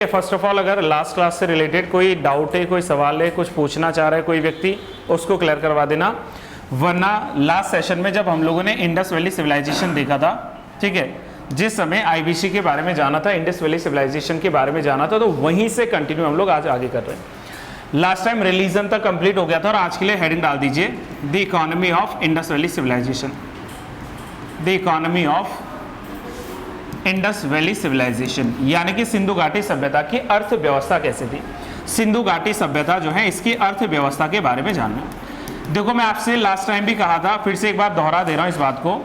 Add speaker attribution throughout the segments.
Speaker 1: First of all अगर last class से related कोई डाउट है, कोई सवाल है, कुछ पूछना चाह रहा है कोई व्यक्ति, उसको क्लियर करवा देना। वरना लास्ट सेशन में जब हम लोगों ने इंडस वैली सिविलाइजेशन देखा था, ठीक है, जिस समय आईबीसी के बारे में जाना था, इंडस वैली सिविलाइजेशन के बारे में जाना था, तो वहीं से कंटिन्यू हम लोग आज आगे कर रहे हैं। लास्ट टाइम रिलीजन तक कंप्लीट हो गया था और आज के लिए हेडिंग डाल दीजिए the economy of Indus valley civilisation. The economy of Indus valley civilisation यानी कि सिंधु घाटी सभ्यता की अर्थव्यवस्था कैसे थी। सिंधु घाटी सभ्यता जो है इसकी अर्थव्यवस्था के बारे में जानना। देखो मैं आपसे लास्ट टाइम भी कहा था, फिर से एक बार दोहरा दे रहा हूं इस बात को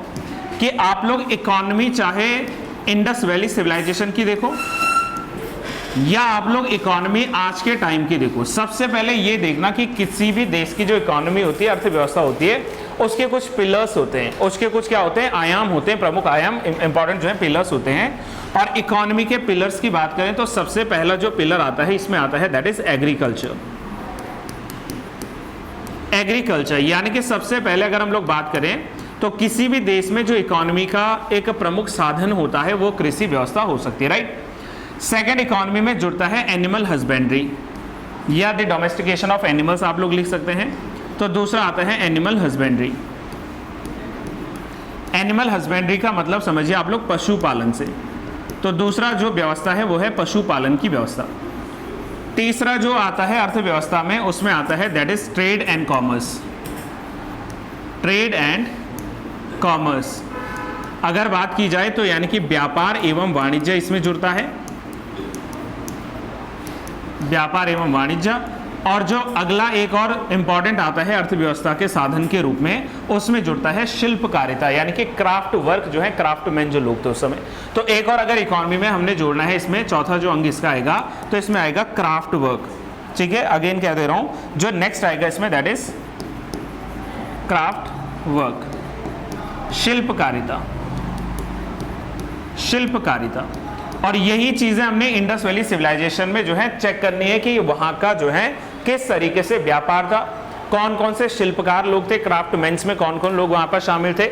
Speaker 1: कि आप लोग इकोनॉमी चाहे इंडस वैली सिविलाइजेशन की देखो या आप लोग इकोनॉमी आज के टाइम की देखो, सबसे पहले ये देखना कि किसी भी देश की जो इकोनॉमी होती है, अर्थव्यवस्था होती है, उसके कुछ पिलर्स होते हैं, उसके कुछ क्या होते हैं, आयाम होते हैं, प्रमुख आयाम इंपॉर्टेंट जो है पिलर्स होते हैं। और इकोनॉमी के पिलर्स की बात करें तो सबसे पहला जो पिलर आता है इसमें आता है दैट इज एग्रीकल्चर। एग्रीकल्चर यानी कि सबसे पहले अगर हम लोग बात करें तो किसी भी देश में जो इकोनॉमी का एक प्रमुख साधन होता है वो कृषि व्यवस्था हो सकती है, राइट। सेकेंड, इकोनॉमी में जुड़ता है एनिमल हस्बेंड्री या द डोमेस्टिकेशन ऑफ एनिमल्स आप लोग लिख सकते हैं। तो दूसरा आता है एनिमल हस्बेंड्री। एनिमल हस्बेंड्री का मतलब समझिए आप लोग पशुपालन से। तो दूसरा जो व्यवस्था है वो है पशुपालन की व्यवस्था। तीसरा जो आता है अर्थव्यवस्था में उसमें आता है that is trade and commerce. Trade and commerce अगर बात की जाए तो यानी कि व्यापार एवं वाणिज्य इसमें जुड़ता है, व्यापार एवं वाणिज्य। और जो अगला एक और इंपॉर्टेंट आता है अर्थव्यवस्था के साधन के रूप में, उसमें जुड़ता है शिल्पकारिता यानी कि क्राफ्ट वर्क जो है, क्राफ्टमैन जो लोग थे उस समय। तो एक और अगर इकोनॉमी में हमने जोड़ना है इसमें चौथा जो अंग इसका आएगा तो इसमें आएगा क्राफ्ट वर्क, ठीक है। अगेन कह दे रहा हूं जो नेक्स्ट आएगा इसमें दैट इज क्राफ्ट वर्क, शिल्पकारिता। शिल्पकारिता और यही चीजें हमने इंडस वैली सिविलाइजेशन में जो है चेक करनी है कि वहां का जो है किस तरीके से व्यापार था, कौन कौन से शिल्पकार लोग थे, क्राफ्टमैन्स में कौन कौन लोग वहां पर शामिल थे,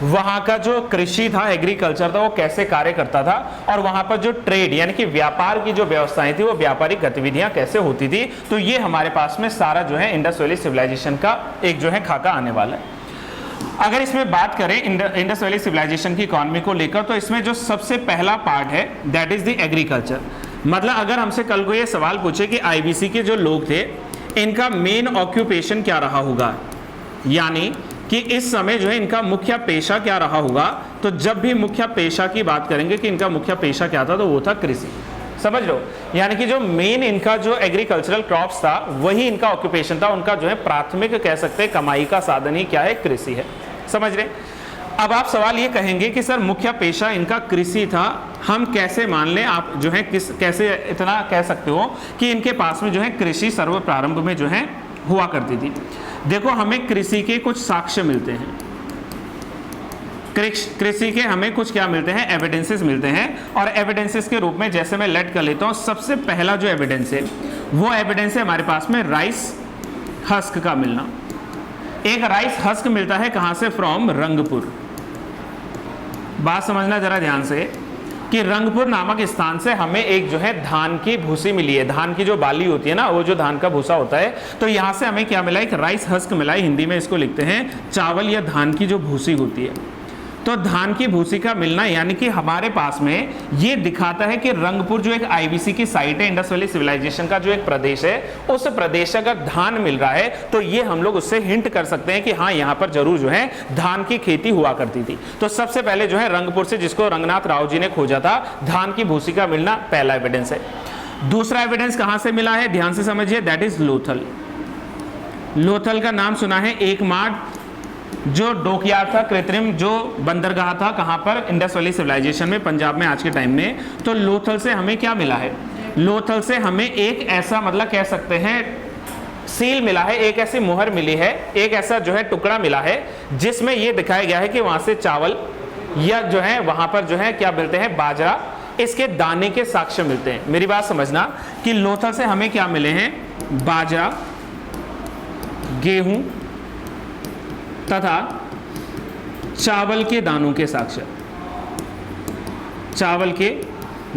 Speaker 1: वहां का जो कृषि था, एग्रीकल्चर था, वो कैसे कार्य करता था, और वहां पर जो ट्रेड यानी कि व्यापार की जो व्यवस्थाएं थी वो व्यापारिक गतिविधियां कैसे होती थी। तो ये हमारे पास में सारा जो है इंडस वैली सिविलाइजेशन का एक जो है खाका आने वाला है। अगर इसमें बात करें इंडस वैली सिविलाइजेशन की इकोनॉमी को लेकर तो इसमें जो सबसे पहला पार्ट है दैट इज द एग्रीकल्चर। मतलब अगर हमसे कल को ये सवाल पूछे कि आईबीसी के जो लोग थे इनका मेन ऑक्यूपेशन क्या रहा होगा, यानी कि इस समय जो है इनका मुख्य पेशा क्या रहा होगा, तो जब भी मुख्य पेशा की बात करेंगे कि इनका मुख्य पेशा क्या था तो वो था कृषि। समझ लो, यानी कि जो मेन इनका जो एग्रीकल्चरल क्रॉप्स था वही इनका ऑक्यूपेशन था, उनका जो है प्राथमिक कह सकते हैं कमाई का साधन ही क्या है, कृषि है। समझ रहे। अब आप सवाल ये कहेंगे कि सर मुख्य पेशा इनका कृषि था, हम कैसे मान लें, आप जो है कैसे इतना कह सकते हो कि इनके पास में जो है कृषि सर्व प्रारंभ में जो है हुआ करती थी। देखो हमें कृषि के कुछ साक्ष्य मिलते हैं, कृषि के हमें कुछ क्या मिलते हैं, एविडेंसेस मिलते हैं। और एविडेंसेस के रूप में जैसे मैं लेट कर लेता हूं, सबसे पहला जो एविडेंस है वो एविडेंस है हमारे पास में राइस हस्क का मिलना। एक राइस हस्क मिलता है कहां से, फ्रॉम रंगपुर। बात समझना जरा ध्यान से कि रंगपुर नामक स्थान से हमें एक जो है धान की भूसी मिली है, धान की जो बाली होती है ना, वो जो धान का भूसा होता है, तो यहां से हमें क्या मिला, एक राइस हस्क मिला है। हिंदी में इसको लिखते हैं चावल या धान की जो भूसी होती है। तो धान की भूसी का मिलना यानी कि हमारे पास में ये दिखाता है कि रंगपुर जो एक आईबीसी की साइट है, इंडस वैली सिविलाइजेशन का जो एक प्रदेश है, उस प्रदेश अगर धान मिल रहा है तो ये हम लोग उससे हिंट कर सकते हैं कि हाँ यहाँ पर जरूर जो है धान की खेती हुआ करती थी। तो सबसे पहले जो है रंगपुर से, जिसको रंगनाथ राव जी ने खोजा था, धान की भूसी का मिलना पहला एविडेंस है। दूसरा एविडेंस कहां से मिला है, ध्यान से समझिए, दैट इज लोथल। लोथल का नाम सुना है, एकमात्र जो डॉकयार्ड था, कृत्रिम जो बंदरगाह था, कहां पर, इंडस वैली सिविलाइजेशन में, पंजाब में आज के टाइम में। तो लोथल से हमें क्या मिला है, लोथल से हमें एक ऐसा मतलब कह सकते हैं सील मिला है, एक ऐसी मुहर मिली है, एक ऐसा जो है टुकड़ा मिला है जिसमें यह दिखाया गया है कि वहां से चावल या जो है वहां पर जो है क्या मिलते हैं, बाजरा, इसके दाने के साक्ष्य मिलते हैं। मेरी बात समझना कि लोथल से हमें क्या मिले हैं, बाजरा, गेहूं तथा चावल के दानों के साक्ष्य, चावल के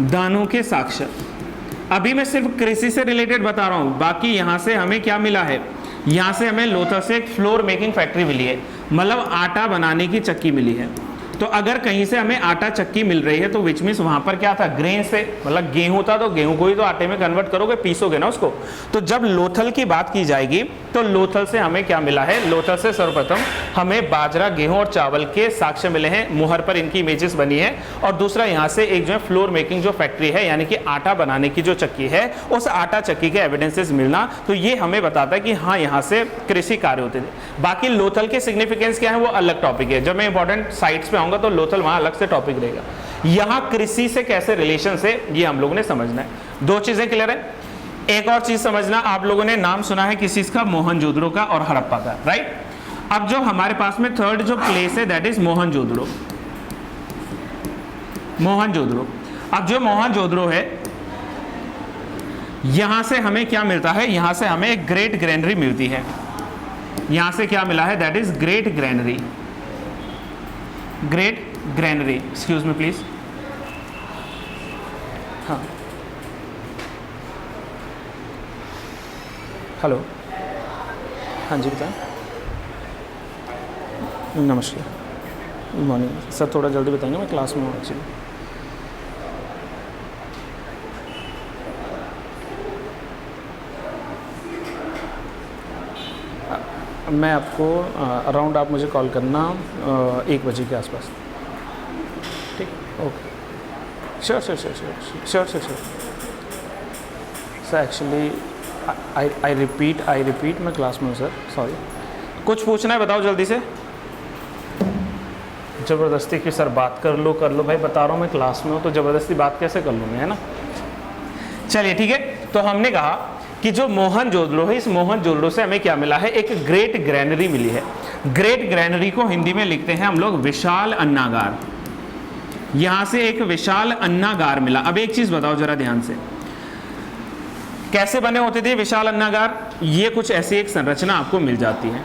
Speaker 1: दानों के साक्ष्य। अभी मैं सिर्फ कृषि से रिलेटेड बता रहा हूँ, बाकी यहाँ से हमें क्या मिला है, यहाँ से हमें लोथल से एक फ्लोर मेकिंग फैक्ट्री मिली है, मतलब आटा बनाने की चक्की मिली है। तो अगर कहीं से हमें आटा चक्की मिल रही है तो विच मीन्स वहां पर क्या था, ग्रेन से, मतलब गेहूं था तो गेहूं को ही तो आटे में कन्वर्ट करोगे, पीसोगे ना उसको। तो जब लोथल की बात की जाएगी तो लोथल से हमें क्या मिला है, लोथल से सर्वप्रथम हमें बाजरा, गेहूं और चावल के साक्ष्य मिले हैं, मुहर पर इनकी इमेजेस बनी है। और दूसरा यहाँ से एक जो है फ्लोर मेकिंग जो फैक्ट्री है, यानी कि आटा बनाने की जो चक्की है, उस आटा चक्की के एविडेंसेस मिलना, तो ये हमें बताता है कि हाँ यहाँ से कृषि कार्य होते थे। बाकी लोथल के सिग्निफिकेंस क्या है वो अलग टॉपिक है, जब मैं इंपॉर्टेंट साइट्स पे आऊंगा तो लोथल वहां अलग से टॉपिक रहेगा। यहां कृषि से कैसे रिलेशन है ये हम लोगों ने समझना है। दो चीजें क्लियर है। एक और चीज समझना, आप लोगों ने नाम सुना है किस चीज का, मोहनजोदड़ो का और हड़प्पा का, राइट। अब जो हमारे पास में थर्ड जो प्लेस है दैट इज मोहनजोदड़ो। मोहनजोदड़ो, अब जो मोहनजोदड़ो है यहां से हमें क्या मिलता है, यहां से हमें एक ग्रेट ग्रेनरी मिलती है। यहां से क्या मिला है, that is great granary. Great granary, excuse me please. हाँ हेलो, हाँ जी बताएं। नमस्कार, गुड मॉर्निंग सर, थोड़ा जल्दी बताएंगे, मैं क्लास में हूँ एक्चुअली। मैं आपको अराउंड आप मुझे कॉल करना 1 बजे के आसपास, ठीक, okay, sure sure sure sure sure sure sure sir, actually I repeat मैं क्लास में हूँ सर, सॉरी। कुछ पूछना है बताओ जल्दी से। ज़बरदस्ती की सर बात कर लो भाई, बता रहा हूँ मैं क्लास में हूँ, तो ज़बरदस्ती बात कैसे कर लूँ मैं, है ना। चलिए ठीक है, तो हमने कहा कि जो मोहनजोदड़ो है, इस मोहनजोदड़ो से हमें क्या मिला है, एक ग्रेट ग्रेनरी मिली है। ग्रेट ग्रेनरी को हिंदी में लिखते हैं हम लोग विशाल अन्नागार। यहां से एक विशाल अन्नागार मिला। अब एक चीज बताओ जरा ध्यान से, कैसे बने होते थे विशाल अन्नागार, ये कुछ ऐसी एक संरचना आपको मिल जाती है,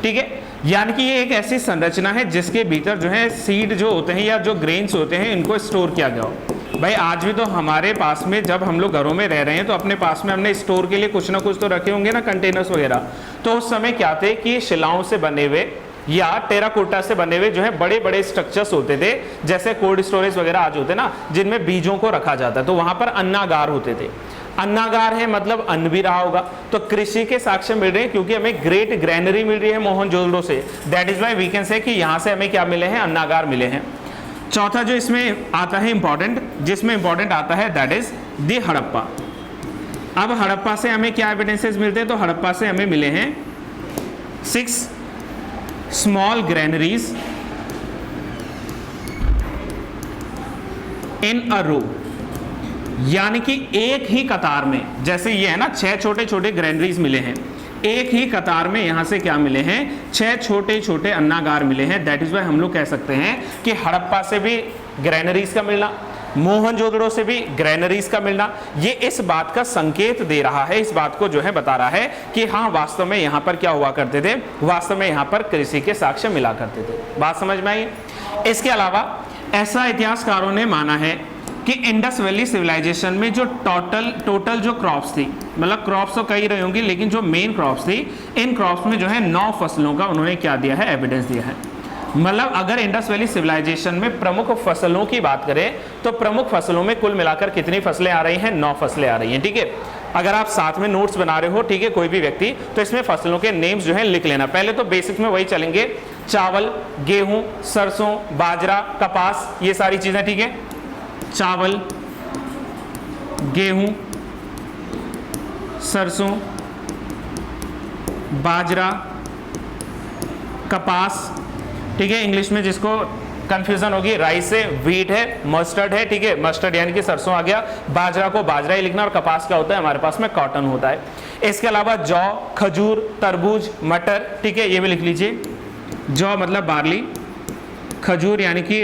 Speaker 1: ठीक है। यानी कि ये एक ऐसी संरचना है जिसके भीतर जो है सीड जो होते हैं या जो ग्रेन्स होते हैं इनको स्टोर किया गया हो। भाई आज भी तो हमारे पास में जब हम लोग घरों में रह रहे हैं तो अपने पास में हमने स्टोर के लिए कुछ ना कुछ तो रखे होंगे ना, कंटेनर्स वगैरह। तो उस समय क्या थे कि शिलाओं से बने हुए या टेराकोटा से बने हुए जो है बड़े बड़े स्ट्रक्चर्स होते थे, जैसे कोल्ड स्टोरेज वगैरह आज होते ना, जिनमें बीजों को रखा जाता है, तो वहां पर अन्नागार होते थे। अन्नागार है मतलब अन्न भी रहा होगा, तो कृषि के साक्ष्य मिल रहे हैं क्योंकि हमें ग्रेट ग्रेनरी मिल रही है मोहनजोदड़ो से। That is why we can say कि यहां से हमें क्या मिले हैं, अन्नागार मिले हैं। चौथा जो इसमें आता है इंपॉर्टेंट, जिसमें इंपॉर्टेंट आता है दैट इज दी हड़प्पा। अब हड़प्पा से हमें क्या एविडेंसेस मिलते हैं, तो हड़प्पा से हमें मिले हैं 6 स्मॉल ग्रेनरीज इन अ रो, यानी कि एक ही कतार में, जैसे ये है ना 6 छोटे छोटे ग्रेनरीज मिले हैं, एक ही कतार में यहां से क्या मिले हैं, 6 छोटे छोटे अन्नागार मिले हैं। दैट इज वाई हम लोग कह सकते हैं कि हड़प्पा से भी ग्रेनरीज का मिलना, मोहनजोदड़ो से भी ग्रेनरीज का मिलना, ये इस बात का संकेत दे रहा है, इस बात को जो है बता रहा है कि हाँ वास्तव में यहाँ पर क्या हुआ करते थे, वास्तव में यहाँ पर कृषि के साक्ष्य मिला करते थे। बात समझ में आई। इसके अलावा ऐसा इतिहासकारों ने माना है कि इंडस वैली सिविलाइजेशन में जो टोटल जो क्रॉप्स थी, मतलब क्रॉप्स तो कई रही होंगी लेकिन जो मेन क्रॉप्स थी, इन क्रॉप्स में जो है 9 फसलों का उन्होंने क्या दिया है, एविडेंस दिया है। मतलब अगर इंडस वैली सिविलाइजेशन में प्रमुख फसलों की बात करें तो प्रमुख फसलों में कुल मिलाकर कितनी फसलें आ रही हैं, 9 फसलें आ रही हैं, ठीक है। अगर आप साथ में नोट्स बना रहे हो, ठीक है, कोई भी व्यक्ति, तो इसमें फसलों के नेम्स जो है लिख लेना। पहले तो बेसिक में वही चलेंगे, चावल, गेहूं, सरसों, बाजरा, कपास, ये सारी चीजें, ठीक है। चावल, गेहूं, सरसों, बाजरा, कपास, ठीक है। इंग्लिश में जिसको कंफ्यूजन होगी, राइस से व्हीट है, मस्टर्ड है, ठीक है, मस्टर्ड यानी कि सरसों आ गया, बाजरा को बाजरा ही लिखना, और कपास क्या होता है हमारे पास में, कॉटन होता है। इसके अलावा जौ, खजूर, तरबूज, मटर, ठीक है, ये भी लिख लीजिए। जौ मतलब बार्ली, खजूर यानी कि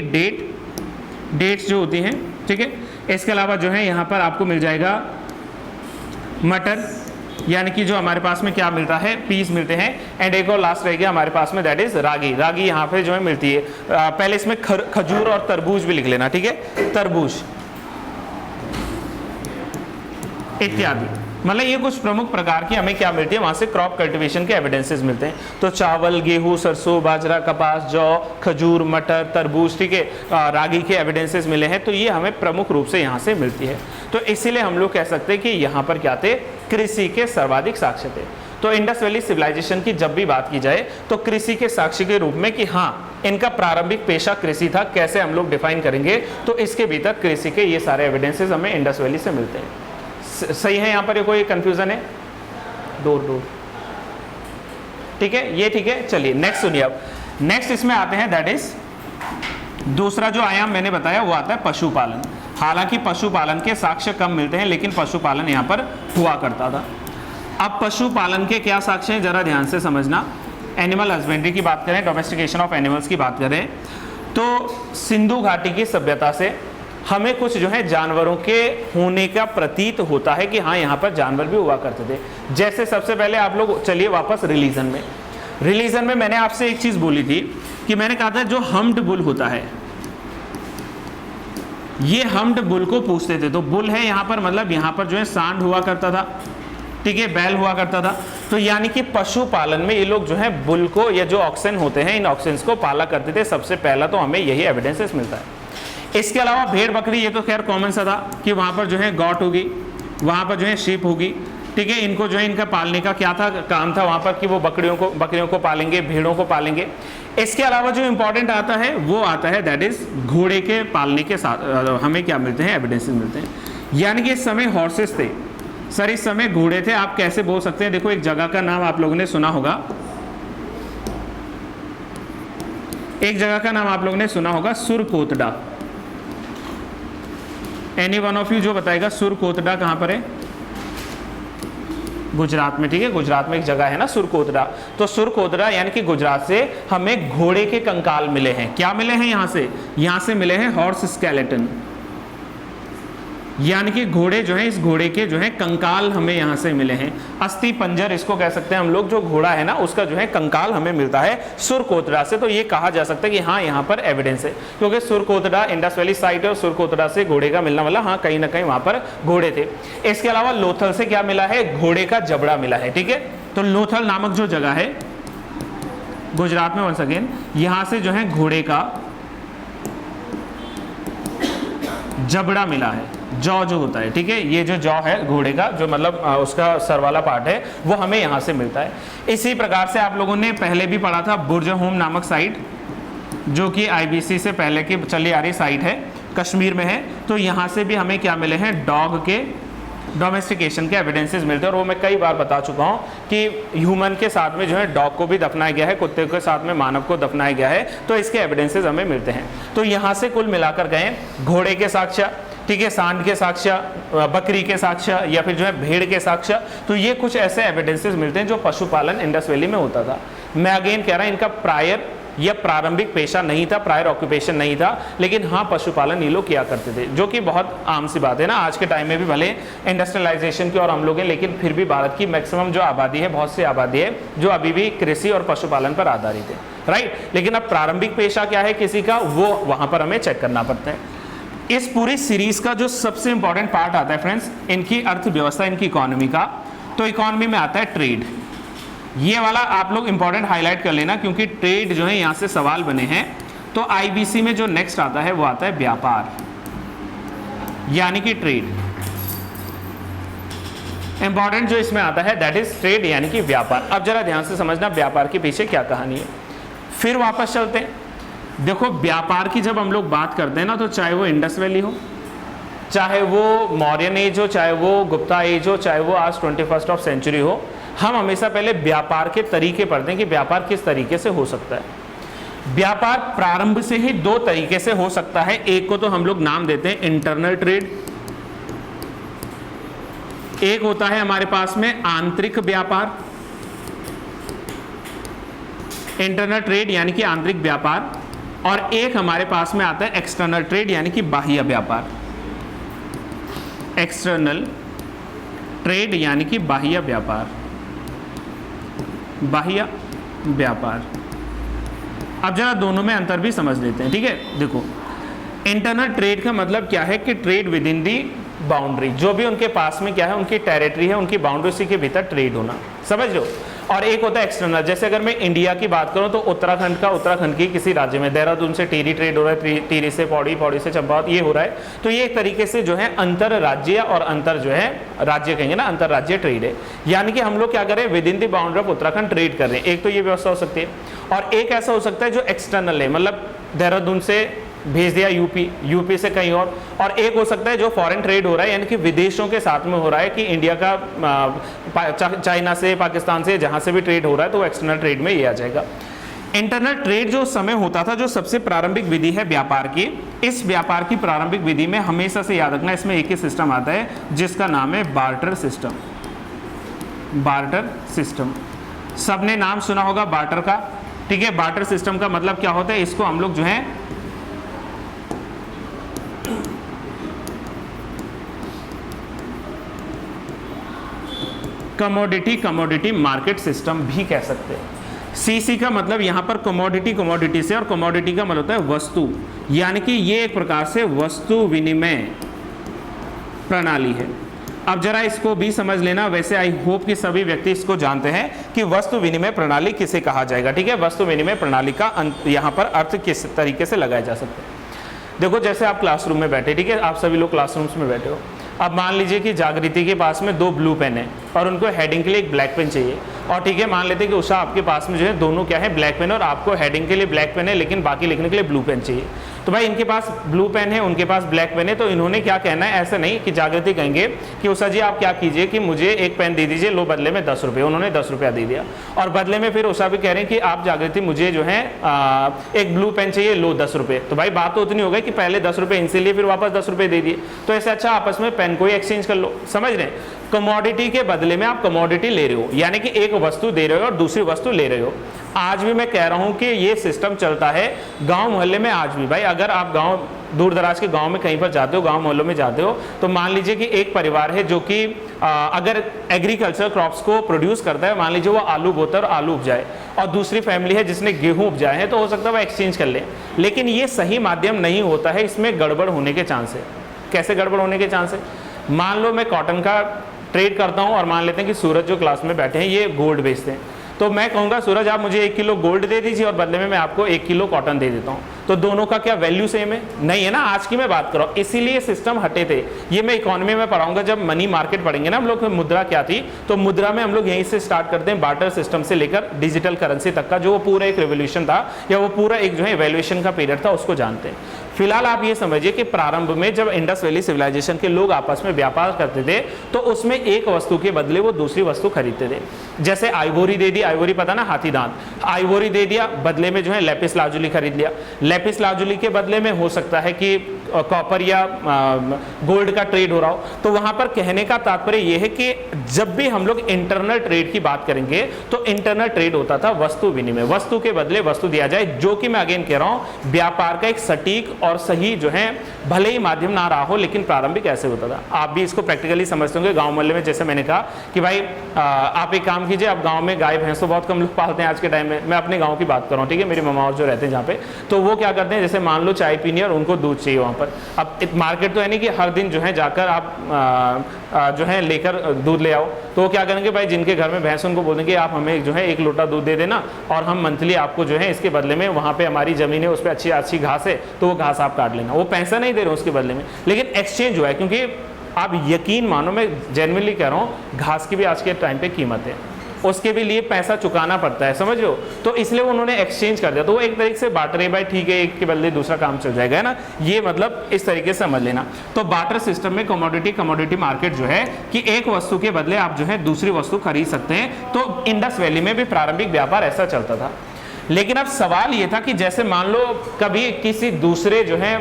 Speaker 1: डेट्स जो होती हैं, ठीक है। इसके अलावा जो है यहाँ पर आपको मिल जाएगा मटर, यानी कि जो हमारे पास में क्या मिलता है, पीस मिलते हैं। एंड एक और लास्ट रह गया हमारे पास में, दैट इज रागी। रागी यहाँ पे जो है मिलती है। पहले इसमें खजूर और तरबूज भी लिख लेना, ठीक है, तरबूज। इत्यादि। मतलब ये कुछ प्रमुख प्रकार की हमें क्या मिलती है, वहां से क्रॉप कल्टीवेशन के एविडेंसेस मिलते हैं। तो चावल, गेहूं, सरसों, बाजरा, कपास, जौ, खजूर, मटर, तरबूज, ठीक है, रागी के एविडेंसेस मिले हैं। तो ये हमें प्रमुख रूप से यहाँ से मिलती है। तो इसीलिए हम लोग कह सकते हैं कि यहाँ पर क्या थे, कृषि के सर्वाधिक साक्ष्य थे। तो इंडस वैली सिविलाइजेशन की जब भी बात की जाए तो कृषि के साक्ष्य के रूप में कि हाँ इनका प्रारंभिक पेशा कृषि था, कैसे हम लोग डिफाइन करेंगे, तो इसके भीतर कृषि के ये सारे एविडेंसेस हमें इंडस वैली से मिलते हैं। सही है, यहाँ पर ये कोई कंफ्यूजन है? दूर ठीक है, ये ठीक है। चलिए नेक्स्ट सुनिए। अब नेक्स्ट इसमें आते हैं, दैट इज दूसरा जो आयाम मैंने बताया वो आता है पशुपालन। हालांकि पशुपालन के साक्ष्य कम मिलते हैं, लेकिन पशुपालन यहाँ पर हुआ करता था। अब पशुपालन के क्या साक्ष्य हैं, जरा ध्यान से समझना। एनिमल हस्बेंड्री की बात करें, डोमेस्टिकेशन ऑफ एनिमल्स की बात करें, तो सिंधु घाटी की सभ्यता से हमें कुछ जो है जानवरों के होने का प्रतीत होता है कि हाँ यहाँ पर जानवर भी हुआ करते थे। जैसे सबसे पहले आप लोग चलिए वापस रिलीजन में मैंने आपसे एक चीज बोली थी कि मैंने कहा था जो हम्ड बुल होता है, ये हम्ड बुल को पूछते थे। तो बुल है यहाँ पर, मतलब यहाँ पर जो है सांड हुआ करता था, ठीक है, बैल हुआ करता था। तो यानी कि पशुपालन में ये लोग जो है बुल को, या जो ऑक्सन होते हैं, इन ऑक्सेंस को पाला करते थे। सबसे पहला तो हमें यही एविडेंसेस मिलता है। इसके अलावा भेड़ बकरी, ये तो खैर कॉमन सा था कि वहां पर जो है गॉट होगी, वहां पर जो है शीप होगी, ठीक है। इनको जो है इनका पालने का क्या था, काम था वहां पर कि वो बकरियों को पालेंगे, भेड़ों को पालेंगे। इसके अलावा जो इंपॉर्टेंट आता है वो आता है दैट इज घोड़े के पालने के साथ हमें क्या मिलते हैं, एविडेंसेस मिलते हैं। यानी कि इस समय हॉर्सेस थे सर, इस समय घोड़े थे। आप कैसे बोल सकते हैं, देखो एक जगह का नाम आप लोगों ने सुना होगा, एक जगह का नाम आप लोगों ने सुना होगा, सुरकोतडा। एनी वन ऑफ यू जो बताएगा सुरकोतडा कहां पर है? गुजरात में, ठीक है, गुजरात में एक जगह है ना सुरकोतडा। तो सुरकोतडा यानी कि गुजरात से हमें घोड़े के कंकाल मिले हैं। क्या मिले हैं यहां से मिले हैं हॉर्स स्केलेटन, यानी कि घोड़े जो है, इस घोड़े के जो है कंकाल हमें यहाँ से मिले हैं। अस्थि पंजर इसको कह सकते हैं हम लोग, जो घोड़ा है ना उसका जो है कंकाल हमें मिलता है सुरकोतडा से। तो ये कहा जा सकता है कि हाँ यहाँ पर एविडेंस है, क्योंकि सुरकोतडा इंडस वैली साइट है और सुरकोतडा से घोड़े का मिलना वाला, हाँ कहीं ना कहीं वहां पर घोड़े थे। इसके अलावा लोथल से क्या मिला है, घोड़े का जबड़ा मिला है, ठीक है। तो लोथल नामक जो जगह है गुजरात में, वंस अगेन यहां से जो है घोड़े का जबड़ा मिला है, जौ जो होता है, ठीक है। ये जो जौ है घोड़े का, जो मतलब उसका सर वाला पार्ट है, वो हमें यहाँ से मिलता है। इसी प्रकार से आप लोगों ने पहले भी पढ़ा था बुर्जहोम नामक साइट, जो कि आईबीसी से पहले की चली आ रही साइट है, कश्मीर में है। तो यहाँ से भी हमें क्या मिले हैं, डॉग के डोमेस्टिकेशन के एविडेंसेस मिलते हैं। और वो मैं कई बार बता चुका हूँ कि ह्यूमन के साथ में जो है डॉग को भी दफनाया गया है, कुत्ते के साथ में मानव को दफनाया गया है। तो इसके एविडेंसेस हमें मिलते हैं। तो यहाँ से कुल मिलाकर गए घोड़े के साक्ष्य, ठीक है, सांड के साक्ष्य, बकरी के साक्ष्य, या फिर जो है भेड़ के साक्ष्य। तो ये कुछ ऐसे एविडेंसेस मिलते हैं जो पशुपालन इंडस वैली में होता था। मैं अगेन कह रहा हूं इनका प्रायर या प्रारंभिक पेशा नहीं था, प्रायर ऑक्यूपेशन नहीं था, लेकिन हाँ पशुपालन ये लोग किया करते थे, जो कि बहुत आम सी बात है ना। आज के टाइम में भी भले इंडस्ट्रियलाइजेशन की और हम लोग हैं, लेकिन फिर भी भारत की मैक्सिमम जो आबादी है, बहुत सी आबादी है जो अभी भी कृषि और पशुपालन पर आधारित है, राइट। लेकिन अब प्रारंभिक पेशा क्या है किसी का, वो वहां पर हमें चेक करना पड़ता है। इस पूरी सीरीज का जो सबसे इंपॉर्टेंट पार्ट आता है फ्रेंड्स, इनकी अर्थव्यवस्था, इनकी इकोनॉमी का। तो इकोनॉमी में आता है ट्रेड। ये वाला आप लोग इंपॉर्टेंट हाईलाइट कर लेना, क्योंकि ट्रेड जो है यहां से सवाल बने हैं। तो आईबीसी में जो नेक्स्ट आता है वो आता है व्यापार, यानी कि ट्रेड। इंपॉर्टेंट जो इसमें आता है दैट इज ट्रेड, यानी कि व्यापार। अब जरा ध्यान से समझना व्यापार के पीछे क्या कहानी है। फिर वापस चलते हैं। देखो व्यापार की जब हम लोग बात करते हैं ना, तो चाहे वो इंडस वैली हो, चाहे वो मौर्यन एज हो, चाहे वो गुप्ता एज हो, चाहे वो आज 21st सेंचुरी हो, हम हमेशा पहले व्यापार के तरीके पढ़ते हैं कि व्यापार किस तरीके से हो सकता है। व्यापार प्रारंभ से ही दो तरीके से हो सकता है। एक को तो हम लोग नाम देते हैं इंटरनल ट्रेड, एक होता है हमारे पास में आंतरिक व्यापार, इंटरनल ट्रेड यानी कि आंतरिक व्यापार, और एक हमारे पास में आता है एक्सटर्नल ट्रेड यानी कि बाह्य व्यापार। एक्सटर्नल ट्रेड यानी कि बाह्य व्यापार, बाह्य व्यापार। अब जरा दोनों में अंतर भी समझ लेते हैं, ठीक है। देखो इंटरनल ट्रेड का मतलब क्या है कि trade with in the boundary, जो भी उनके पास में क्या है, उनकी टेरिटरी है, उनकी बाउंड्री के भीतर ट्रेड होना, समझ लो। और एक होता है एक्सटर्नल, जैसे अगर मैं इंडिया की बात करूं तो उत्तराखंड का, उत्तराखंड की किसी राज्य में, देहरादून से टिहरी ट्रेड हो रहा है, टिहरी से पौड़ी, पौड़ी से चंपावत, ये हो रहा है, तो ये एक तरीके से जो है अंतर राज्य और अंतर जो है राज्य कहेंगे ना, अंतर राज्य ट्रेड है। यानी कि हम लोग क्या करें, with in the boundary of Uttarakhand trade कर रहे हैं। एक तो ये व्यवस्था हो सकती है, और एक ऐसा हो सकता है जो एक्सटर्नल है, मतलब देहरादून से भेज दिया यूपी से कहीं और एक हो सकता है जो फॉरेन ट्रेड हो रहा है, यानी कि विदेशों के साथ में हो रहा है, कि इंडिया का चाइना से, पाकिस्तान से, जहां से भी ट्रेड हो रहा है, तो वो एक्सटर्नल ट्रेड में ये आ जाएगा। इंटरनल ट्रेड जो समय होता था, जो सबसे प्रारंभिक विधि है व्यापार की, इस व्यापार की प्रारंभिक विधि में हमेशा से याद रखना, इसमें एक ही सिस्टम आता है जिसका नाम है बार्टर सिस्टम। बार्टर सिस्टम, सबने नाम सुना होगा बार्टर का, ठीक है। बार्टर सिस्टम का मतलब क्या होता है, इसको हम लोग जो है कमोडिटी मार्केट सिस्टम भी कह सकते हैं। सीसी का मतलब यहां पर कमोडिटी से, और कमोडिटी का मतलब होता है वस्तु, यानी कि ये एक प्रकार से वस्तु विनिमय प्रणाली है। अब जरा इसको भी समझ लेना, वैसे आई होप कि सभी व्यक्ति इसको जानते हैं कि वस्तु विनिमय प्रणाली किसे कहा जाएगा, ठीक है। वस्तु विनिमय प्रणाली का यहां पर अर्थ किस तरीके से लगाया जा सकता है। देखो, जैसे आप क्लासरूम में बैठे, ठीक है, आप सभी लोग क्लासरूम्स में बैठे हो। अब मान लीजिए कि जागृति के पास में 2 ब्लू पेन है और उनको हेडिंग के लिए एक ब्लैक पेन चाहिए, और ठीक है, मान लेते हैं कि उषा आपके पास में जो है दोनों क्या है, ब्लैक पेन, और आपको हेडिंग के लिए ब्लैक पेन है, लेकिन बाकी लिखने के लिए ब्लू पेन चाहिए। तो भाई इनके पास ब्लू पेन है, उनके पास ब्लैक पेन है, तो इन्होंने क्या कहना है, ऐसा नहीं कि जागृति कहेंगे कि उषा जी आप क्या कीजिए कि मुझे एक पेन दे दीजिए, लो बदले में 10 रुपये, उन्होंने 10 रुपया दे दिया, और बदले में फिर उषा भी कह रहे हैं कि आप जागृति मुझे जो है एक ब्लू पेन चाहिए, लो 10 रुपये। तो भाई बात तो उतनी हो गई कि पहले 10 रुपये इनसे लिए, फिर वापस 10 रुपये दे दिए, तो ऐसे अच्छा आपस में पेन को ही एक्सचेंज कर लो, समझ रहे हैं। कमोडिटी के बदले में आप कमोडिटी ले रहे हो, यानी कि एक वस्तु दे रहे हो और दूसरी वस्तु ले रहे हो। आज भी मैं कह रहा हूं कि ये सिस्टम चलता है गांव मोहल्ले में आज भी। भाई अगर आप गांव, दूर दराज के गांव में कहीं पर जाते हो, गांव मोहल्लों में जाते हो, तो मान लीजिए कि एक परिवार है जो कि अगर एग्रीकल्चर क्रॉप्स को प्रोड्यूस करता है, मान लीजिए वो आलू बोता है और आलू उपजाए, और दूसरी फैमिली है जिसने गेहूं उपजाए हैं, तो हो सकता है वो एक्सचेंज कर ले, लेकिन ये सही माध्यम नहीं होता है, इसमें गड़बड़ होने के चांस है। कैसे गड़बड़ होने के चांस है? मान लो मैं कॉटन का ट्रेड करता हूं और मान लेते हैं कि सूरज जो क्लास में बैठे हैं ये गोल्ड बेचते हैं, तो मैं कहूंगा सूरज आप मुझे 1 किलो गोल्ड दे दीजिए और बदले में मैं आपको 1 किलो कॉटन दे देता हूं, तो दोनों का क्या वैल्यू सेम है? नहीं है ना। आज की मैं बात कर रहा हूं, इसीलिए सिस्टम हटे थे। ये मैं इकोनॉमी में पढ़ाऊंगा, जब मनी मार्केट पढ़ेंगे ना हम लोग, मुद्रा क्या थी, तो मुद्रा में हम लोग यहीं से स्टार्ट करते हैं, बार्टर सिस्टम से लेकर डिजिटल करेंसी तक का जो वो पूरा एक रेवोल्यूशन था, या वो पूरा एक जो है इवैल्यूएशन का पीरियड था, उसको जानते हैं। फिलहाल आप ये समझिए कि प्रारंभ में जब इंडस वैली सिविलाइजेशन के लोग आपस में व्यापार करते थे, तो उसमें एक वस्तु के बदले वो दूसरी वस्तु खरीदते थे। जैसे आइवोरी दे दी, आइवोरी पता ना, हाथी दांत, आइवोरी दे दिया, बदले में जो है लेपिस लाजुली खरीद लिया। लेपिस लाजुली के बदले में हो सकता है कि कॉपर या गोल्ड का ट्रेड हो रहा हो। तो वहां पर कहने का तात्पर्य यह है कि जब भी हम लोग इंटरनल ट्रेड की बात करेंगे, तो इंटरनल ट्रेड होता था वस्तु विनिमय, वस्तु के बदले वस्तु दिया जाए, जो कि मैं अगेन कह रहा हूं व्यापार का एक सटीक और सही जो है, भले ही माध्यम ना रहा हो, लेकिन प्रारंभिक ऐसे होता था। आप भी इसको प्रैक्टिकली समझते होंगे गांव मोहल्ले में। जैसे मैंने कहा कि भाई आप एक काम कीजिए, आप गांव में गाय भैंस तो बहुत कम लोग पालते हैं आज के टाइम में, मैं अपने गांव की बात कर रहा हूं, ठीक है, मेरी मामा और जो रहते हैं जहाँ पे, तो वो क्या करते हैं, जैसे मान लो चाय पीनी है और उनको दूध चाहिए वहाँ पर। अब मार्केट तो है नहीं कि हर दिन जो है जाकर आप जो है लेकर दूध ले आओ, तो वो क्या करेंगे भाई, जिनके घर में भैंस उनको बोलेंगे आप हमें जो है 1 लोटा दूध दे देना, और हम मंथली आपको जो है इसके बदले में, वहाँ पे हमारी जमीन है उस पर अच्छी अच्छी घास है, तो वो घास आप काट लेना। वो पैसा नहीं दे रहे उसके बदले में, लेकिन एक्सचेंज हुआ है, क्योंकि आप यकीन मानो, मैं जेन्युइनली कह रहा हूँ, घास की भी आज के टाइम पे कीमत है, उसके भी लिए पैसा चुकाना पड़ता है, समझ लो, तो इसलिए उन्होंने एक्सचेंज कर दिया। तो वो एक तरीके से बार्टर है, भाई ठीक है, एक के बदले दूसरा काम चल जाएगा, है ना, ये मतलब इस तरीके से समझ लेना। तो बार्टर सिस्टम में कमोडिटी मार्केट जो है कि एक वस्तु के बदले आप जो है दूसरी वस्तु खरीद सकते हैं। तो इंडस वैली में भी प्रारंभिक व्यापार ऐसा चलता था। लेकिन अब सवाल ये था कि जैसे मान लो कभी किसी दूसरे जो है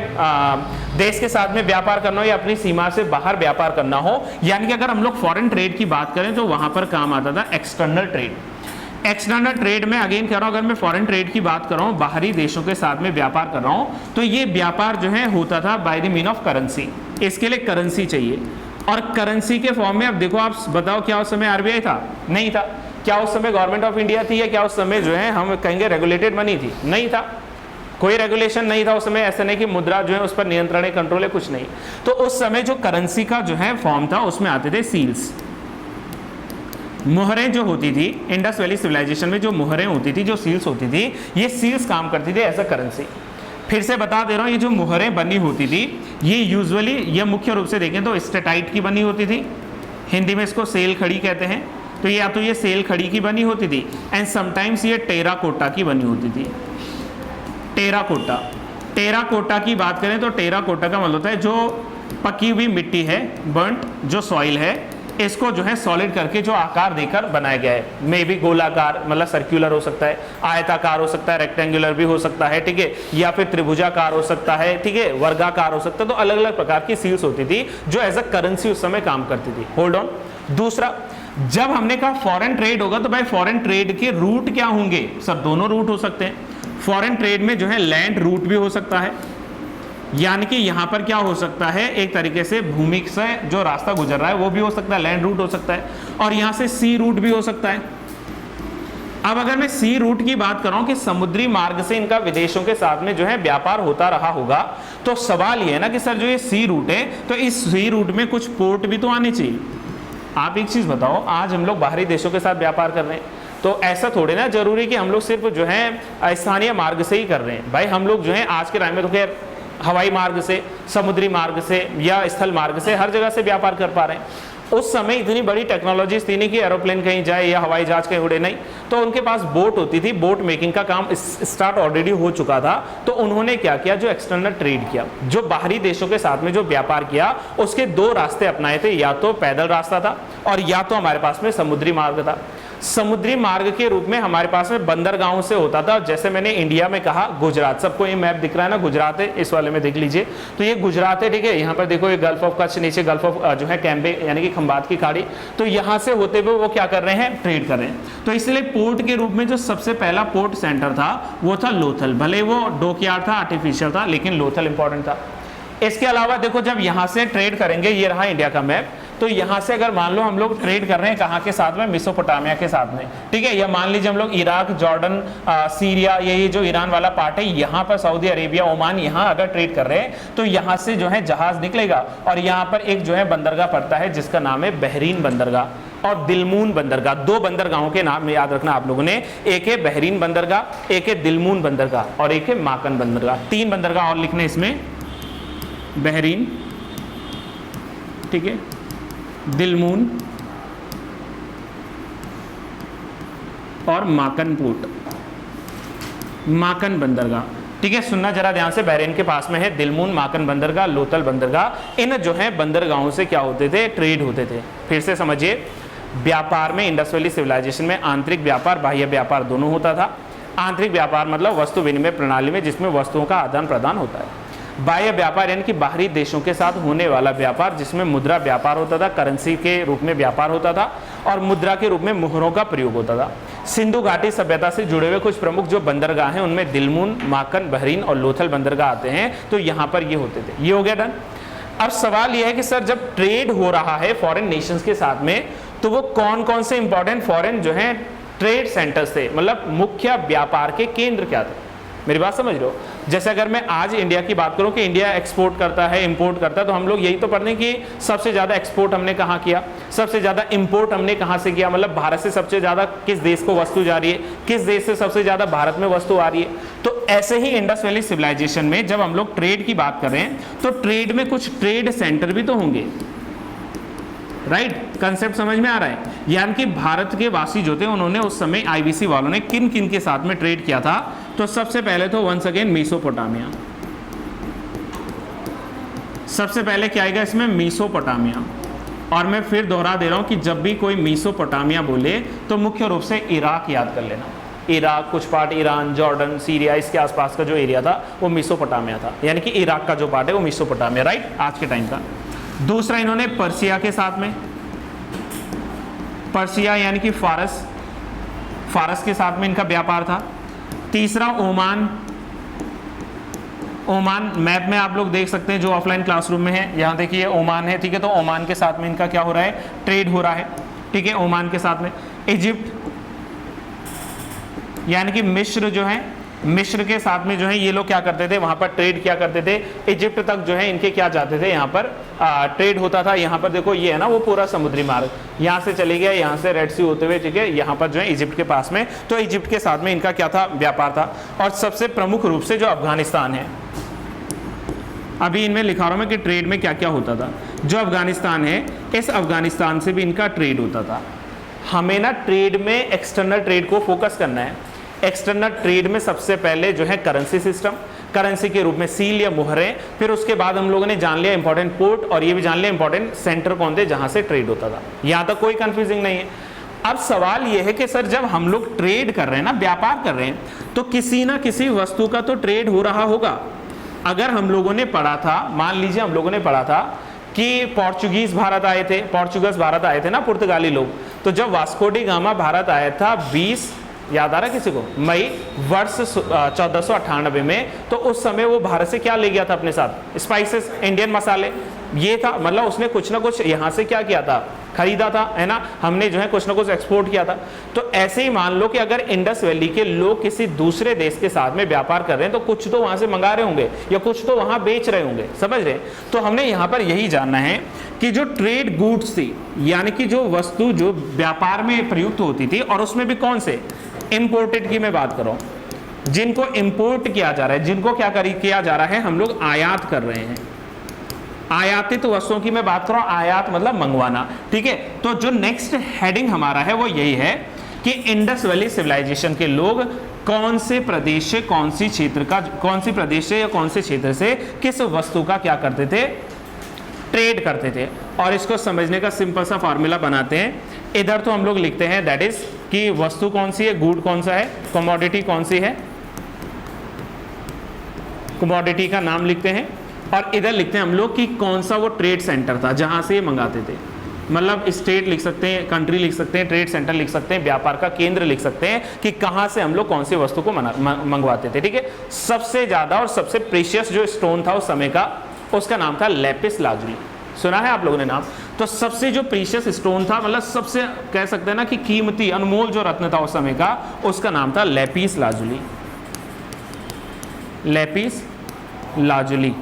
Speaker 1: देश के साथ में व्यापार करना हो, या अपनी सीमा से बाहर व्यापार करना हो, यानी कि अगर हम लोग फॉरेन ट्रेड की बात करें तो वहां पर काम आता था एक्सटर्नल ट्रेड। एक्सटर्नल ट्रेड में अगेन कह रहा हूं, अगर मैं फॉरेन ट्रेड की बात कर रहा हूं, बाहरी देशों के साथ में व्यापार कर रहा हूं, तो ये व्यापार जो है होता था by the mean of currency. इसके लिए करेंसी चाहिए, और करेंसी के फॉर्म में अब देखो, आप बताओ क्या उस समय आरबीआई था? नहीं था। क्या उस समय गवर्नमेंट ऑफ इंडिया थी, या क्या उस समय जो है हम कहेंगे रेगुलेटेड मनी थी? नहीं था। कोई रेगुलेशन नहीं था उस समय, ऐसा नहीं कि मुद्रा जो है उस पर नियंत्रण है, कंट्रोल है, कुछ नहीं। तो उस समय जो करेंसी का जो है फॉर्म था उसमें आते थे सील्स, मुहरें जो होती थी। इंडस वैली सिविलाइजेशन में जो मुहरें होती थी, जो सील्स होती थी, ये सील्स काम करती थी एज अ करेंसी। फिर से बता दे रहा हूँ, ये जो मुहरें बनी होती थी ये यूजुअली, ये मुख्य रूप से देखें तो स्टेटाइट की बनी होती थी, हिंदी में इसको सेल खड़ी कहते हैं। तो या तो ये सेल खड़ी की बनी होती थी एंड समटाइम्स ये टेराकोटा की बनी होती थी। टेराकोटा, टेराकोटा की बात करें तो टेराकोटा का मतलब होता है जो पकी हुई मिट्टी है, बर्न्ट जो सॉइल है, इसको जो है सॉलिड करके जो आकार देकर बनाया गया है। मे बी गोलाकार मतलब सर्कुलर हो सकता है, आयताकार हो सकता है, रेक्टेंगुलर भी हो सकता है, ठीक है, या फिर त्रिभुजाकार हो सकता है, ठीक है, वर्गाकार हो सकता है। तो अलग अलग प्रकार की सील्स होती थी जो एज अ करेंसी उस समय काम करती थी। Hold on. दूसरा, जब हमने कहा फॉरेन ट्रेड होगा तो भाई फॉरेन ट्रेड के रूट क्या होंगे? सर दोनों रूट हो सकते हैं। फॉरेन ट्रेड में जो है लैंड रूट भी हो सकता है, यानी कि यहां पर क्या हो सकता है, एक तरीके से भूमि से जो रास्ता गुजर रहा है वो भी हो सकता है, लैंड रूट हो सकता है, और यहां से सी रूट भी हो सकता है। अब अगर मैं सी रूट की बात कर रहा हूं कि समुद्री मार्ग से इनका विदेशों के साथ में जो है व्यापार होता रहा होगा, तो सवाल ये है ना कि सर जो ये सी रूट है तो इस सी रूट में कुछ पोर्ट भी तो आने चाहिए। आप एक चीज बताओ, आज हम लोग बाहरी देशों के साथ व्यापार कर रहे हैं तो ऐसा थोड़े ना जरूरी कि हम लोग सिर्फ जो है स्थानीय मार्ग से ही कर रहे हैं। भाई हम लोग जो है आज के टाइम में तो खैर हवाई मार्ग से, समुद्री मार्ग से या स्थल मार्ग से हर जगह से व्यापार कर पा रहे हैं। उस समय इतनी बड़ी टेक्नोलॉजीज थी नहीं कि एरोप्लेन कहीं जाए या हवाई जहाज कहीं उड़े, नहीं, तो उनके पास बोट होती थी, बोट मेकिंग का काम स्टार्ट ऑलरेडी हो चुका था। तो उन्होंने क्या किया, जो एक्सटर्नल ट्रेड किया, जो बाहरी देशों के साथ में जो व्यापार किया, उसके दो रास्ते अपनाए थे, या तो पैदल रास्ता था और या तो हमारे पास में समुद्री मार्ग था। समुद्री मार्ग के रूप में हमारे पास में बंदरगाहों से होता था, जैसे मैंने इंडिया में कहा गुजरात, सबको ये मैप दिख रहा है ना, गुजरात है, इस वाले में देख लीजिए, तो ये गुजरात है, ठीक है। यहाँ पर देखो ये गल्फ ऑफ कच्छ, नीचे गल्फ ऑफ जो है कैम्बे यानी कि खंबात की खाड़ी, तो यहाँ से होते हुए वो क्या कर रहे हैं, ट्रेड कर रहे हैं। तो इसलिए पोर्ट के रूप में जो सबसे पहला पोर्ट सेंटर था वो था लोथल, भले वो डॉकयार्ड था, आर्टिफिशियल था, लेकिन लोथल इंपॉर्टेंट था। इसके अलावा देखो जब यहाँ से ट्रेड करेंगे, ये रहा इंडिया का मैप, तो यहाँ से अगर मान लो हम लोग ट्रेड कर रहे हैं कहाँ के साथ में, मेसोपोटामिया के साथ में, ठीक है, या मान लीजिए हम लोग इराक, जॉर्डन, सीरिया, ये जो ईरान वाला पार्ट है, यहाँ पर सऊदी अरेबिया, ओमान, यहाँ अगर ट्रेड कर रहे हैं तो यहाँ से जो है जहाज निकलेगा और यहाँ पर एक जो है बंदरगाह पड़ता है जिसका नाम है बहरीन बंदरगाह और दिलमून बंदरगाह। दो बंदरगाहों के नाम याद रखना आप लोगों ने, एक है बहरीन बंदरगाह, एक है दिलमून बंदरगाह और एक है माकन बंदरगाह। तीन बंदरगाह और लिखने इसमें, बहरीन, ठीक है, दिलमून और माकन पोर्ट, माकन बंदरगाह, ठीक है। सुनना जरा ध्यान से, बहरीन के पास में है दिलमून, माकन बंदरगाह, लोथल बंदरगाह। इन जो है बंदरगाहों से क्या होते थे, ट्रेड होते थे। फिर से समझिए, व्यापार में इंडस वैली सिविलाइजेशन में आंतरिक व्यापार, बाह्य व्यापार दोनों होता था। आंतरिक व्यापार मतलब वस्तु विनिमय प्रणाली में जिसमें वस्तुओं का आदान प्रदान होता है। बाह्य व्यापार यानी कि बाहरी देशों के साथ होने वाला व्यापार जिसमें मुद्रा व्यापार होता था, करेंसी के रूप में व्यापार होता था और मुद्रा के रूप में मुहरों का प्रयोग होता था। सिंधु घाटी सभ्यता से जुड़े हुए कुछ प्रमुख जो बंदरगाह हैं उनमें दिलमून, माकन, बहरीन और लोथल बंदरगाह आते हैं, तो यहाँ पर ये होते थे। ये हो गया डन। अब सवाल यह है कि सर जब ट्रेड हो रहा है फॉरेन नेशंस के साथ में, तो वो कौन कौन से इंपॉर्टेंट फॉरेन जो है ट्रेड सेंटर्स थे, मतलब मुख्य व्यापार के केंद्र क्या थे? मेरी बात समझ रहे हो? जैसे अगर मैं आज इंडिया की बात करूं कि इंडिया एक्सपोर्ट करता है, इंपोर्ट करता है, तो हम लोग यही तो पढ़ते हैं कि सबसे ज़्यादा एक्सपोर्ट हमने कहाँ किया, सबसे ज़्यादा इंपोर्ट हमने कहाँ से किया, मतलब भारत से सबसे ज़्यादा किस देश को वस्तु जा रही है, किस देश से सबसे ज़्यादा भारत में वस्तु आ रही है। तो ऐसे ही इंडस वैली सिविलाइजेशन में जब हम लोग ट्रेड की बात कर रहे हैं तो ट्रेड में कुछ ट्रेड सेंटर भी तो होंगे, राइट? कंसेप्ट समझ में आ रहा है? यानी कि भारत के वासी जो थे उन्होंने उस समय आईबीसी वालों ने किन किन के साथ में ट्रेड किया था? तो सबसे पहले तो वंस अगेन मेसोपोटामिया, सबसे पहले क्या आएगा इसमें, मेसोपोटामिया। और मैं फिर दोहरा दे रहा हूं कि जब भी कोई मेसोपोटामिया बोले तो मुख्य रूप से इराक याद कर लेना। इराक, कुछ पार्ट ईरान, जॉर्डन, सीरिया, इसके आसपास का जो एरिया था वो मेसोपोटामिया था, यानी कि इराक का जो पार्ट है वो मेसोपोटामिया, राइट, आज के टाइम का। दूसरा इन्होंने पर्सिया के साथ में, पर्सिया यानी कि फारस, फारस के साथ में इनका व्यापार था। तीसरा ओमान, ओमान मैप में आप लोग देख सकते हैं जो ऑफलाइन क्लासरूम में है, यहाँ देखिए ओमान है, ठीक है, तो ओमान के साथ में इनका क्या हो रहा है, ट्रेड हो रहा है, ठीक है, ओमान के साथ में। इजिप्ट यानी कि मिस्र जो है, मिस्र के साथ में जो है ये लोग क्या करते थे, वहां पर ट्रेड किया करते थे। इजिप्ट तक जो है इनके क्या जाते थे, यहाँ पर ट्रेड होता था। यहाँ पर देखो ये है ना वो पूरा समुद्री मार्ग, यहाँ से चले गया, यहाँ से रेड सी होते हुए, ठीक है, यहाँ पर जो है इजिप्ट के पास में, तो इजिप्ट के साथ में इनका क्या था, व्यापार था। और सबसे प्रमुख रूप से जो अफगानिस्तान है, अभी इनमें लिखा रहा हूं मैं कि ट्रेड में क्या क्या होता था। जो अफगानिस्तान है, इस अफगानिस्तान से भी इनका ट्रेड होता था। हमें ना ट्रेड में एक्सटर्नल ट्रेड को फोकस करना है। एक्सटर्नल ट्रेड में सबसे पहले जो है करेंसी सिस्टम, करेंसी के रूप में सील या मुहरें, फिर उसके बाद हम लोगों ने जान लिया इंपॉर्टेंट पोर्ट, और ये भी जान लिया इंपॉर्टेंट सेंटर कौन थे जहां से ट्रेड होता था। यहां तक कोई कंफ्यूजिंग नहीं है। अब सवाल यह है कि सर जब हम लोग ट्रेड कर रहे हैं ना, व्यापार कर रहे हैं, तो किसी ना किसी वस्तु का तो ट्रेड हो रहा होगा। अगर हम लोगों ने पढ़ा था, मान लीजिए हम लोगों ने पढ़ा था कि पोर्चुगीज भारत आए थे, पोर्चुगीज भारत आए थे ना, पुर्तगाली लोग। तो जब वास्को डी गामा भारत आया था 20, याद आ रहा है किसी को, मई वर्ष 1498 में, तो उस समय वो भारत से क्या ले गया था अपने साथ, स्पाइसेस, इंडियन मसाले, ये था। मतलब उसने कुछ ना कुछ यहाँ से क्या किया था, खरीदा था, है ना, हमने जो है कुछ ना कुछ एक्सपोर्ट किया था। तो ऐसे ही मान लो कि अगर इंडस वैली के लोग किसी दूसरे देश के साथ में व्यापार कर रहे हैं, तो कुछ तो वहां से मंगा रहे होंगे या कुछ तो वहां बेच रहे होंगे, समझ रहे। तो हमने यहाँ पर यही जानना है कि जो ट्रेड गुड्स थी, यानी कि जो वस्तु जो व्यापार में प्रयुक्त होती थी, और उसमें भी कौन से, इंपोर्टेड की मैं बात कर रहा हूं, जिनको इंपोर्ट किया जा रहा है, जिनको क्या किया जा रहा है, हम लोग आयात कर रहे हैं। आयातित वस्तुओं की मैं बात कर रहा हूं, आयात मतलब मंगवाना, ठीक है। तो जो नेक्स्ट हेडिंग हमारा है वो यही है कि इंडस वैली सिविलाइजेशन के लोग कौन से प्रदेश से, कौन सी क्षेत्र का, कौन सी प्रदेश से या कौन से क्षेत्र से किस वस्तु का क्या करते थे, ट्रेड करते थे। और इसको समझने का सिंपल सा फॉर्मूला बनाते हैं। इधर तो हम लोग लिखते हैं दैट इज कि वस्तु कौन सी है, गुड कौन सा है, कमोडिटी कौन सी है, कमोडिटी का नाम लिखते हैं। और इधर लिखते हैं हम लोग कि कौन सा वो ट्रेड सेंटर था जहां से ये मंगाते थे। मतलब स्टेट लिख सकते हैं, कंट्री लिख सकते हैं, ट्रेड सेंटर लिख सकते हैं, व्यापार का केंद्र लिख सकते हैं कि कहां से हम लोग कौन सी वस्तु को मंगवाते थे, ठीक है। सबसे ज्यादा और सबसे प्रीशियस जो स्टोन था उस समय का, उसका नाम था लेपिस लाजुली। सुना है आप लोगों ने नाम। तो सबसे जो प्रीशियस स्टोन था, मतलब सबसे कह सकते हैं ना कि कीमती अनमोल जो रत्न था उस समय का, उसका नाम था लेपिस लाजुली। लेपिस लाजुली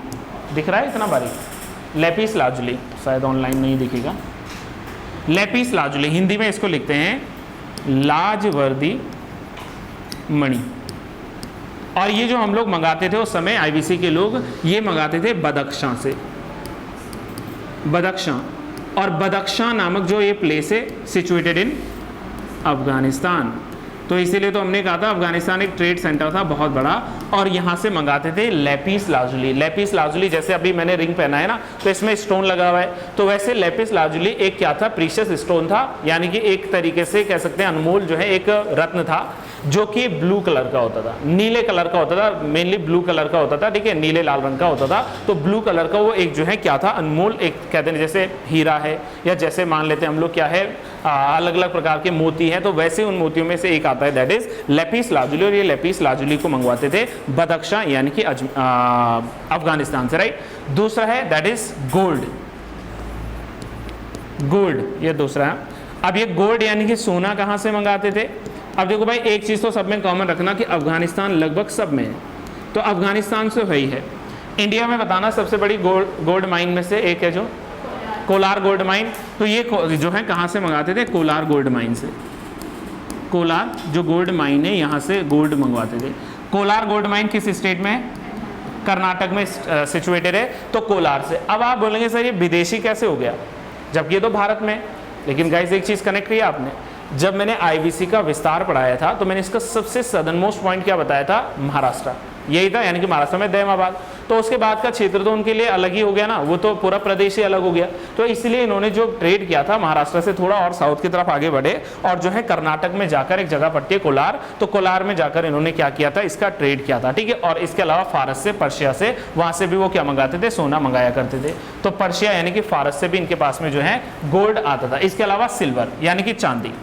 Speaker 1: दिख रहा है इतना बारीक, लेपिस लाजुली, शायद ऑनलाइन नहीं दिखेगा। लेपिस लाजुली, हिंदी में इसको लिखते हैं लाजवर्दी मणि। और ये जो हम लोग मंगाते थे उस समय, आईबीसी के लोग ये मंगाते थे बदख्शां से, बदख्शां। और बदख्शां नामक जो ये प्लेस है सिचुएटेड इन अफगानिस्तान। तो इसीलिए तो हमने कहा था अफगानिस्तान एक ट्रेड सेंटर था बहुत बड़ा, और यहाँ से मंगाते थे लेपिस लाजुली। लेपिस लाजुली जैसे अभी मैंने रिंग पहना है ना, तो इसमें स्टोन लगा हुआ है, तो वैसे लेपिस लाजुली एक क्या था, प्रीशियस स्टोन था, यानी कि एक तरीके से कह सकते हैं अनमोल जो है एक रत्न था, जो कि ब्लू कलर का होता था, नीले कलर का होता था, मेनली ब्लू कलर का होता था, ठीक है, नीले लाल रंग का होता था। तो ब्लू कलर का वो एक जो है क्या था, अनमोल, एक कहते हैं जैसे हीरा है, या जैसे मान लेते हैं हम लोग क्या है, अलग अलग प्रकार के मोती हैं, तो वैसे उन मोतियों में से एक आता है दैट इज लेपिस लाजुली। और ये लेपिस लाजुली को मंगवाते थे बदख्शां यानी कि अफगानिस्तान से, राइट। दूसरा है दैट इज गोल्ड, गोल्ड ये दूसरा है। अब ये गोल्ड यानी कि सोना कहां से मंगाते थे। अब देखो भाई, एक चीज तो सब में कॉमन रखना कि अफगानिस्तान लगभग सब में है, तो अफगानिस्तान से वही है। इंडिया में बताना सबसे बड़ी गोल्ड माइन में से एक है जो कोलार गोल्ड माइन, तो ये जो है कहाँ से मंगाते थे, कोलार गोल्ड माइन से। कोलार जो गोल्ड माइन है यहाँ से गोल्ड मंगवाते थे। कोलार गोल्ड माइन किस स्टेट में है, कर्नाटक में सिचुएटेड है, तो कोलार से। अब आप बोलेंगे सर ये विदेशी कैसे हो गया, जबकि ये तो भारत में। लेकिन गाइस एक चीज कनेक्ट किया आपने, जब मैंने आईबीसी का विस्तार पढ़ाया था तो मैंने इसका सबसे सदर्न मोस्ट पॉइंट क्या बताया था, महाराष्ट्र, यही था, यानी कि महाराष्ट्र में दहमाबाद। तो उसके बाद का क्षेत्र तो उनके लिए अलग ही हो गया ना, वो तो पूरा प्रदेश ही अलग हो गया। तो इसलिए इन्होंने जो ट्रेड किया था महाराष्ट्र से थोड़ा और साउथ की तरफ आगे बढ़े, और जो है कर्नाटक में जाकर एक जगह पड़ती है कोलार, तो कोलार में जाकर इन्होंने क्या किया था, इसका ट्रेड किया था, ठीक है। और इसके अलावा फारस से, पर्शिया से, वहां से भी वो क्या मंगाते थे, सोना मंगाया करते थे। तो पर्शिया यानी कि फारस से भी इनके पास में जो है गोल्ड आता था। इसके अलावा सिल्वर यानी कि चांदी,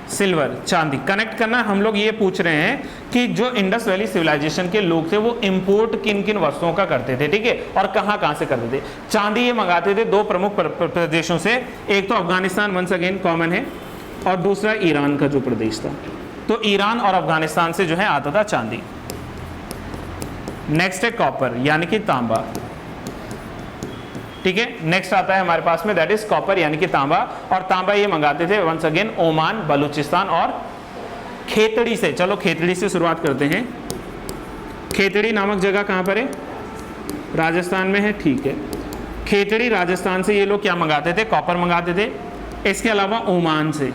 Speaker 1: सिल्वर चांदी कनेक्ट करना। हम लोग ये पूछ रहे हैं कि जो इंडस वैली सिविलाइजेशन के लोग थे वो इंपोर्ट किन किन वस्तुओं का करते थे, ठीक है, और कहां कहां से करते थे। चांदी ये मंगाते थे दो प्रमुख प्रदेशों से, एक तो अफगानिस्तान वंस अगेन कॉमन है, और दूसरा ईरान का जो प्रदेश था, तो ईरान और अफगानिस्तान से जो है आता था चांदी। नेक्स्ट है कॉपर यानी कि तांबा, ठीक है। नेक्स्ट आता है हमारे पास में दैट इज कॉपर यानी कि तांबा, और तांबा ये मंगाते थे वंस अगेन ओमान, बलूचिस्तान और खेतड़ी से। चलो खेतड़ी से शुरुआत करते हैं। खेतड़ी नामक जगह कहां पर है? राजस्थान में है, ठीक है। खेतड़ी राजस्थान से ये लोग क्या मंगाते थे? कॉपर मंगाते थे। इसके अलावा ओमान से,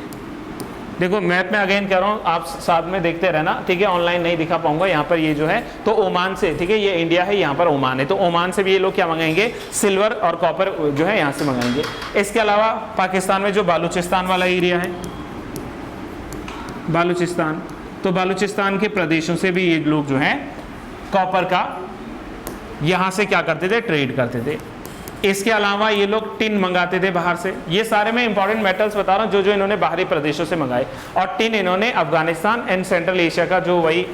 Speaker 1: देखो मैप में अगेन कह रहा हूँ, आप साथ में देखते रहना, ठीक है। ऑनलाइन नहीं दिखा पाऊंगा, यहाँ पर ये जो है तो ओमान से, ठीक है। ये इंडिया है, यहाँ पर ओमान है, तो ओमान से भी ये लोग क्या मंगाएंगे? सिल्वर और कॉपर जो है यहाँ से मंगाएंगे। इसके अलावा पाकिस्तान में जो बालूचिस्तान वाला एरिया है, बालूचिस्तान, तो बालूचिस्तान के प्रदेशों से भी ये लोग जो है कॉपर का यहाँ से क्या करते थे? ट्रेड करते थे। इसके अलावा ये लोग टिन मंगाते थे बाहर से। ये सारे मैं इंपॉर्टेंट मेटल्स बता रहा हूँ जो जो इन्होंने बाहरी प्रदेशों से मंगाए। और टिन इन्होंने अफगानिस्तान एंड सेंट्रल एशिया का जो वही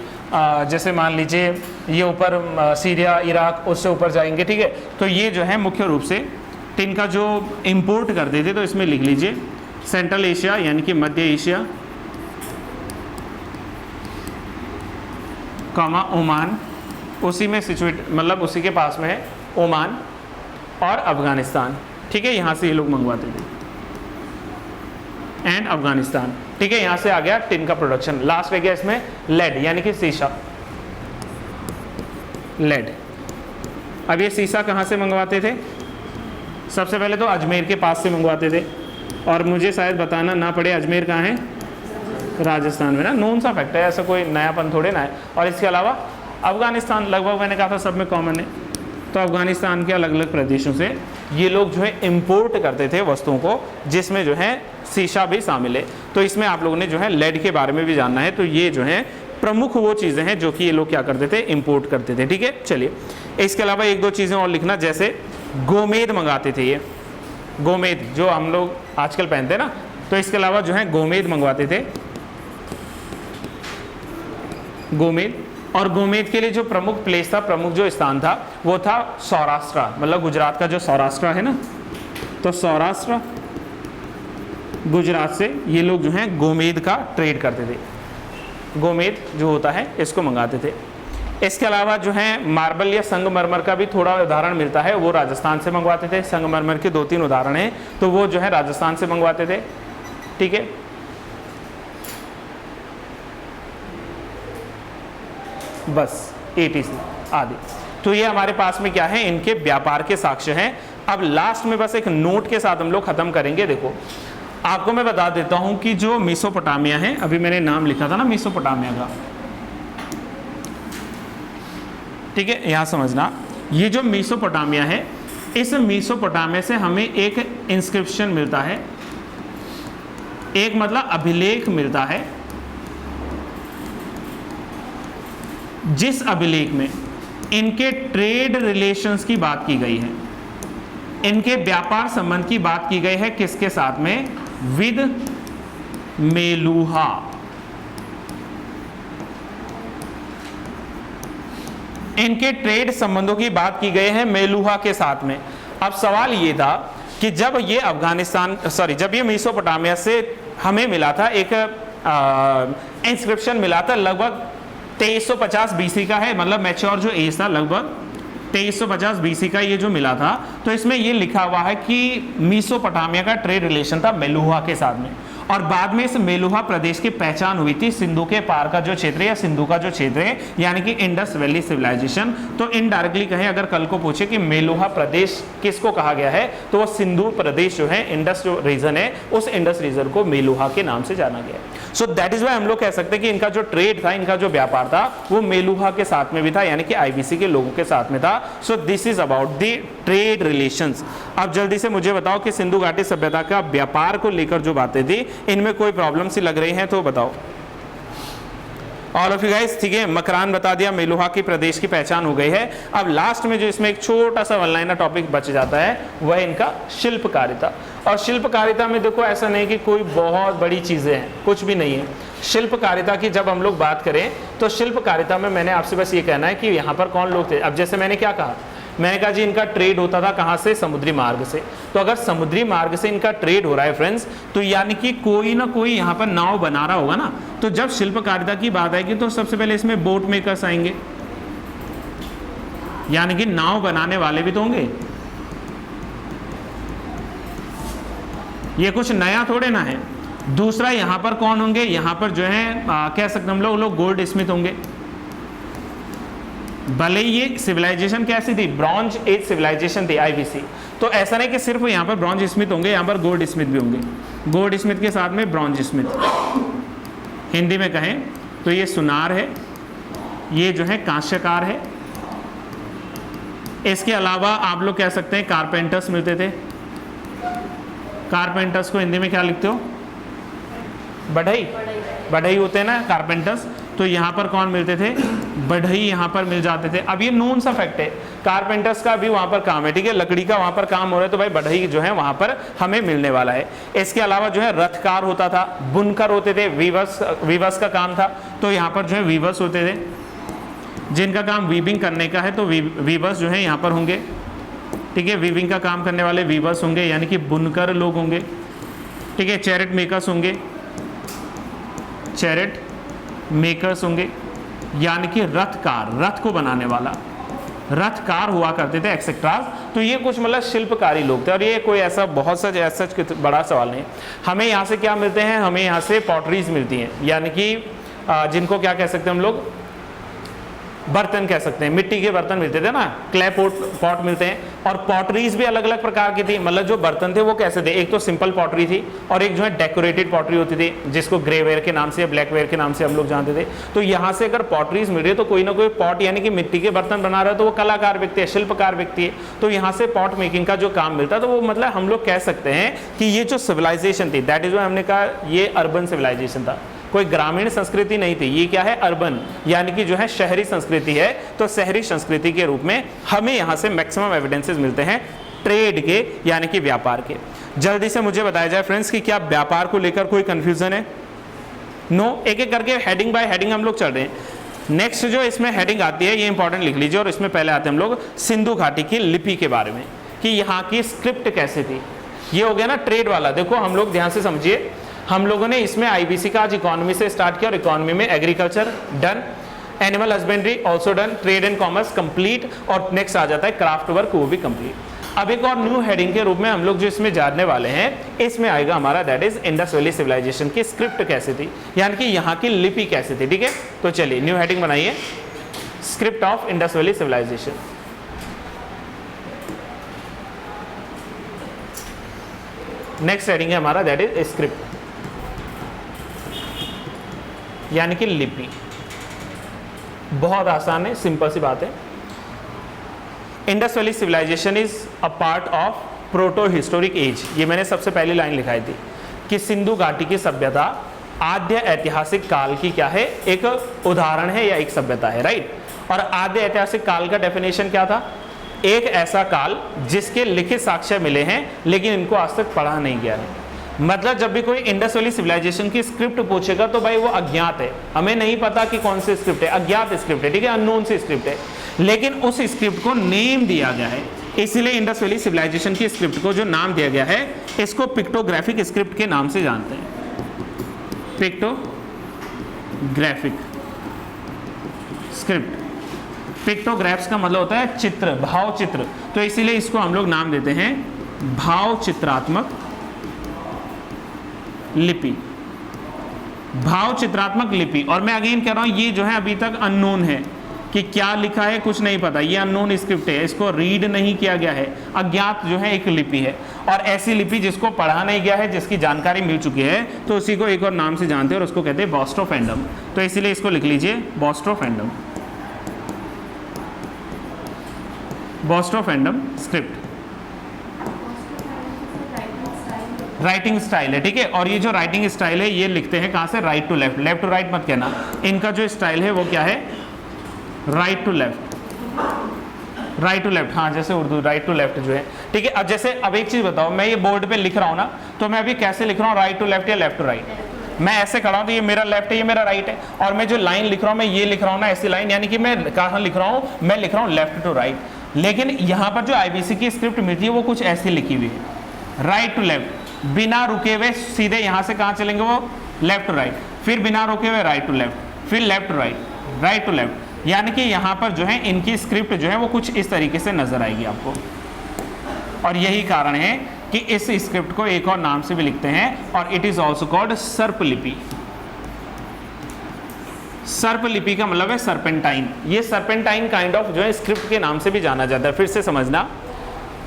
Speaker 1: जैसे मान लीजिए ये ऊपर सीरिया, इराक, उससे ऊपर जाएंगे, ठीक है। तो ये जो है मुख्य रूप से टिन का जो इंपोर्ट करते थे, तो इसमें लिख लीजिए सेंट्रल एशिया यानी कि मध्य एशिया, कॉमा ओमान, उसी में सिचुएट मतलब उसी के पास में है ओमान और अफगानिस्तान, ठीक है। यहाँ से ये लोग मंगवाते थे एंड अफगानिस्तान, ठीक है। यहाँ से आ गया टिन का प्रोडक्शन। लास्ट रह गया इसमें लेड यानी कि सीसा, लेड। अब ये सीसा कहाँ से मंगवाते थे? सबसे पहले तो अजमेर के पास से मंगवाते थे, और मुझे शायद बताना ना पड़े अजमेर कहाँ है? राजस्थान में ना, नोन सा फैक्ट है, ऐसा कोई नयापन थोड़े ना है। और इसके अलावा अफगानिस्तान लगभग मैंने कहा था सब में कॉमन है, तो अफगानिस्तान के अलग अलग प्रदेशों से ये लोग जो है इंपोर्ट करते थे वस्तुओं को, जिसमें जो है शीशा भी शामिल है। तो इसमें आप लोगों ने जो है लेड के बारे में भी जानना है। तो ये जो है प्रमुख वो चीज़ें हैं जो कि ये लोग क्या करते थे? इंपोर्ट करते थे, ठीक है। चलिए, इसके अलावा एक दो चीज़ें और लिखना, जैसे गोमेद मंगाते थे। ये गोमेद जो हम लोग आजकल पहनते हैं ना, तो इसके अलावा जो है गोमेद मंगवाते थे, गोमेद। और गोमेद के लिए जो प्रमुख प्लेस था, प्रमुख जो स्थान था, वो था सौराष्ट्र, मतलब गुजरात का जो सौराष्ट्र है ना, तो सौराष्ट्र गुजरात से ये लोग जो हैं गोमेद का ट्रेड करते थे। गोमेद जो होता है इसको मंगाते थे। इसके अलावा जो है मार्बल या संगमरमर का भी थोड़ा उदाहरण मिलता है, वो राजस्थान से मंगवाते थे। संगमरमर के 2-3 उदाहरण हैं, तो वो जो है राजस्थान से मंगवाते थे, ठीक है। बस ATC आदि। तो ये हमारे पास में क्या है? इनके व्यापार के साक्ष्य हैं। अब लास्ट में बस एक नोट के साथ हम लोग खत्म करेंगे। देखो, आपको मैं बता देता हूं कि जो मेसोपोटामिया है, अभी मैंने नाम लिखा था ना मेसोपोटामिया का, ठीक है। यहां समझना, ये जो मेसोपोटामिया है, इस मेसोपोटामिया से हमें एक इंस्क्रिप्शन मिलता है, एक मतलब अभिलेख मिलता है, जिस अभिलेख में इनके ट्रेड रिलेशंस की बात की गई है, इनके व्यापार संबंध की बात की गई है। किसके साथ में? विद मेलुहा। इनके ट्रेड संबंधों की बात की गई है मेलुहा के साथ में। अब सवाल ये था कि जब ये जब ये मेसोपोटामिया से हमें मिला था, एक इंस्क्रिप्शन मिला था, लगभग 2350 BC का है, मतलब मैच्योर जो एज था लगभग 2350 BC का ये जो मिला था। तो इसमें ये लिखा हुआ है कि मेसोपोटामिया का ट्रेड रिलेशन था मेलुहा के साथ में, और बाद में इस मेलुहा प्रदेश की पहचान हुई थी सिंधु के पार का जो क्षेत्र है, या सिंधु का जो क्षेत्र है, यानी कि इंडस वैली सिविलाइजेशन। तो इनडायरेक्टली कहें, अगर कल को पूछे कि मेलुहा प्रदेश किसको कहा गया है, तो वो सिंधु प्रदेश जो है, इंडस जो रीजन है, उस इंडस रीजन को मेलुहा के नाम से जाना गया। सो दैट इज वाई हम लोग कह सकते हैं कि इनका जो ट्रेड था, इनका जो व्यापार था, वो मेलुहा के साथ में भी था, यानी कि IBC के लोगों के साथ में था। So this is about the trade relations. अब जल्दी से मुझे बताओ कि सिंधु घाटी सभ्यता का व्यापार को लेकर जो बातें थी, इनमें कोई प्रॉब्लम सी लग रही है तो बताओ। ऑल ऑफ यू गाइस, ठीक है। मकरान बता दिया, मेलुहा की प्रदेश की पहचान हो गई है। अब लास्ट में जो इसमें एक छोटा सा वन लाइनर टॉपिक बच जाता है, वह इनका शिल्पकारिता। और शिल्पकारिता में देखो, ऐसा नहीं कि कोई बहुत बड़ी चीजें हैं, कुछ भी नहीं है। शिल्पकारिता की जब हम लोग बात करें, तो शिल्पकारिता में मैंने आपसे बस ये कहना है कि यहाँ पर कौन लोग थे। अब जैसे मैंने क्या कहा मैंने कहा जी इनका ट्रेड होता था कहाँ से, समुद्री मार्ग से। तो अगर समुद्री मार्ग से इनका ट्रेड हो रहा है फ्रेंड्स, तो यानी कि कोई ना कोई यहाँ पर नाव बना रहा होगा ना। तो जब शिल्पकारिता की बात आएगी तो सबसे पहले इसमें बोट मेकर्स आएंगे, यानी कि नाव बनाने वाले भी तो होंगे। ये कुछ नया थोड़े ना है। दूसरा यहाँ पर कौन होंगे, यहाँ पर जो है कह सकते हम लोग गोल्ड स्मिथ होंगे। भले ये सिविलाइजेशन कैसी थी, ब्रॉन्ज एज सिविलाइजेशन थी आईबीसी। तो ऐसा नहीं कि सिर्फ यहाँ पर ब्रॉन्ज स्मिथ होंगे, यहाँ पर गोल्ड स्मिथ भी होंगे। गोल्ड स्मिथ के साथ में ब्रॉन्ज स्मिथ। हिंदी में कहें तो ये सुनार है, ये जो है कांस्यकार है। इसके अलावा आप लोग कह सकते हैं कारपेंटर्स मिलते थे। कारपेंटर्स को हिंदी में क्या लिखते हो, बढ़ई, बढ़ई होते हैं ना कारपेंटर्स। तो यहाँ पर कौन मिलते थे, बढ़ई यहाँ पर मिल जाते थे। अब ये नोन सा फैक्ट है, कारपेंटर्स का भी वहाँ पर काम है, ठीक है, लकड़ी का वहाँ पर काम हो रहा है, तो भाई बढ़ई जो है वहाँ पर हमें मिलने वाला है। इसके अलावा जो है रथकार होता था, बुनकर होते थे, वीवर्स का काम था, तो यहाँ पर जो है वीवर्स होते थे। जिनका काम वीविंग करने का है तो वीवर्स जो है यहाँ पर होंगे, ठीक है, वीविंग का काम करने वाले वीवर्स होंगे, यानी कि बुनकर लोग होंगे, ठीक है। चैरेट मेकर्स होंगे, चैरेट मेकर्स होंगे, यानी कि रथकार, रथ को बनाने वाला रथकार हुआ करते थे, एक्सेट्रा। तो ये कुछ मतलब शिल्पकारी लोग थे। और ये कोई ऐसा बहुत सच ऐसा बड़ा सवाल नहीं। हमें यहाँ से क्या मिलते हैं, हमें यहाँ से पॉटरीज मिलती हैं, यानी कि जिनको क्या कह सकते हैं हम लोग, बर्तन कह सकते हैं, मिट्टी के बर्तन मिलते थे ना, क्ले पॉट मिलते हैं। और पॉटरीज भी अलग अलग प्रकार की थी, मतलब जो बर्तन थे वो कैसे थे, एक तो सिंपल पॉटरी थी और एक जो है डेकोरेटेड पॉटरी होती थी, जिसको ग्रेवेयर के नाम से या ब्लैकवेयर के नाम से हम लोग जानते थे। तो यहाँ से अगर पॉटरीज मिल रही है तो कोई ना कोई पॉट यानी कि मिट्टी के बर्तन बना रहा है, तो वो कलाकार व्यक्ति है, शिल्पकार व्यक्ति है। तो यहाँ से पॉट मेकिंग का जो काम मिलता है, तो वो मतलब हम लोग कह सकते हैं कि ये जो सिविलाइजेशन थी, दैट इज वाई हमने कहा ये अर्बन सिविलाइजेशन था, कोई ग्रामीण संस्कृति नहीं थी। ये क्या है, अर्बन, यानी कि जो है शहरी संस्कृति है। तो शहरी संस्कृति के रूप में हमें यहाँ से मैक्सिमम एविडेंसेस मिलते हैं ट्रेड के, यानी कि व्यापार के। जल्दी से मुझे बताया जाए फ्रेंड्स कि क्या व्यापार को लेकर कोई कंफ्यूजन है? नो, एक एक करके हेडिंग बाय हेडिंग हम लोग चल रहे हैं। नेक्स्ट जो इसमें हेडिंग आती है, ये इंपॉर्टेंट लिख लीजिए। और इसमें पहले आते हैं हम लोग सिंधु घाटी की लिपि के बारे में, कि यहाँ की स्क्रिप्ट कैसे थी। ये हो गया ना ट्रेड वाला। देखो हम लोग ध्यान से समझिए, हम लोगों ने इसमें आईबीसी का आज इकोनॉमी से स्टार्ट किया, और इकोनॉमी में agriculture done, animal husbandry also done, trade and commerce complete, और नेक्स्ट आ जाता है क्राफ्ट वर्क, वो भी कंप्लीट। अब एक और न्यू हेडिंग के रूप में हम लोग जो इसमें जानने वाले हैं, इसमें आएगा हमारा that is Indus valley civilisation की स्क्रिप्ट कैसे थी, यानी कि यहाँ की लिपि कैसे थी, ठीक है। तो चलिए न्यू हेडिंग बनाइए, script of Indus valley civilisation. Next heading है हमारा दैट इज स्क्रिप्ट, यानी कि लिपि। बहुत आसान है, सिंपल सी बात है। Indus valley civilisation is a part of proto historic age. ये मैंने सबसे पहली लाइन लिखाई थी कि सिंधु घाटी की सभ्यता आद्य ऐतिहासिक काल की क्या है, एक उदाहरण है या एक सभ्यता है, राइट। और आद्य ऐतिहासिक काल का डेफिनेशन क्या था, एक ऐसा काल जिसके लिखित साक्ष्य मिले हैं लेकिन इनको आज तक पढ़ा नहीं गया है। मतलब जब भी कोई इंडस वैली सिविलाइजेशन की स्क्रिप्ट पूछेगा तो भाई वो अज्ञात है, हमें नहीं पता कि कौन सी स्क्रिप्ट है, अज्ञात स्क्रिप्ट है, ठीक है, अननोन सी स्क्रिप्ट है। लेकिन उस स्क्रिप्ट को नेम दिया गया है, इसलिए इंडस वैली सिविलाइजेशन की स्क्रिप्ट को जो नाम दिया गया है, इसको पिक्टोग्राफिक स्क्रिप्ट के नाम से जानते हैं। पिक्टोग्राफिक स्क्रिप्ट, पिक्टोग्राफ्स का मतलब होता है चित्र, भाव चित्र, तो इसीलिए इसको हम लोग नाम देते हैं भाव चित्रात्मक लिपि, भाव चित्रात्मक लिपि। और मैं अगेन कह रहा हूं ये जो है अभी तक अननोन है, कि क्या लिखा है कुछ नहीं पता, ये अननोन स्क्रिप्ट है, इसको रीड नहीं किया गया है, अज्ञात जो है एक लिपि है। और ऐसी लिपि जिसको पढ़ा नहीं गया है, जिसकी जानकारी मिल चुकी है, तो उसी को एक और नाम से जानते हैं और उसको कहते हैं बॉस्ट्रोफेंडम। तो इसीलिए इसको लिख लीजिए बॉस्ट्रोफेंडम, बॉस्ट्रोफेंडम स्क्रिप्ट। राइटिंग स्टाइल है, ठीक है। और ये जो राइटिंग स्टाइल है ये लिखते हैं कहाँ से, right to left, left to right मत कहना। इनका जो स्टाइल है वो क्या है, right to left, right to left, हाँ जैसे उर्दू राइट टू लेफ्ट जो है, ठीक है। अब जैसे अब एक चीज़ बताओ, मैं ये बोर्ड पे लिख रहा हूँ ना, तो मैं अभी कैसे लिख रहा हूँ, राइट टू लेफ्ट या लेफ्ट टू राइट। मैं ऐसे खड़ा हूँ तो ये मेरा लेफ्ट है, ये मेरा राइट है। और मैं जो लाइन लिख रहा हूँ, मैं ये लिख रहा हूँ ना ऐसी लाइन, यानी कि मैं कहाँ लिख रहा हूँ, मैं लिख रहा हूँ लेफ्ट टू राइट। लेकिन यहाँ पर जो आईबीसी की स्क्रिप्ट मिलती है वो कुछ ऐसी लिखी हुई है, राइट टू लेफ्ट, बिना रुके हुए सीधे यहाँ से कहाँ चलेंगे वो, लेफ्ट टू राइट, फिर बिना रुके हुए राइट टू लेफ्ट, फिर left to right, right to left. यानी कि यहाँ पर जो है इनकी स्क्रिप्ट जो है वो कुछ इस तरीके से नजर आएगी आपको। और यही कारण है कि इस स्क्रिप्ट को एक और नाम से भी लिखते हैं, और इट इज ऑल्सो कॉल्ड सर्पलिपि। सर्पलिपि का मतलब है सर्पेंटाइन। ये सर्पेंटाइन काइंड ऑफ जो है स्क्रिप्ट के नाम से भी जाना जाता है। फिर से समझना,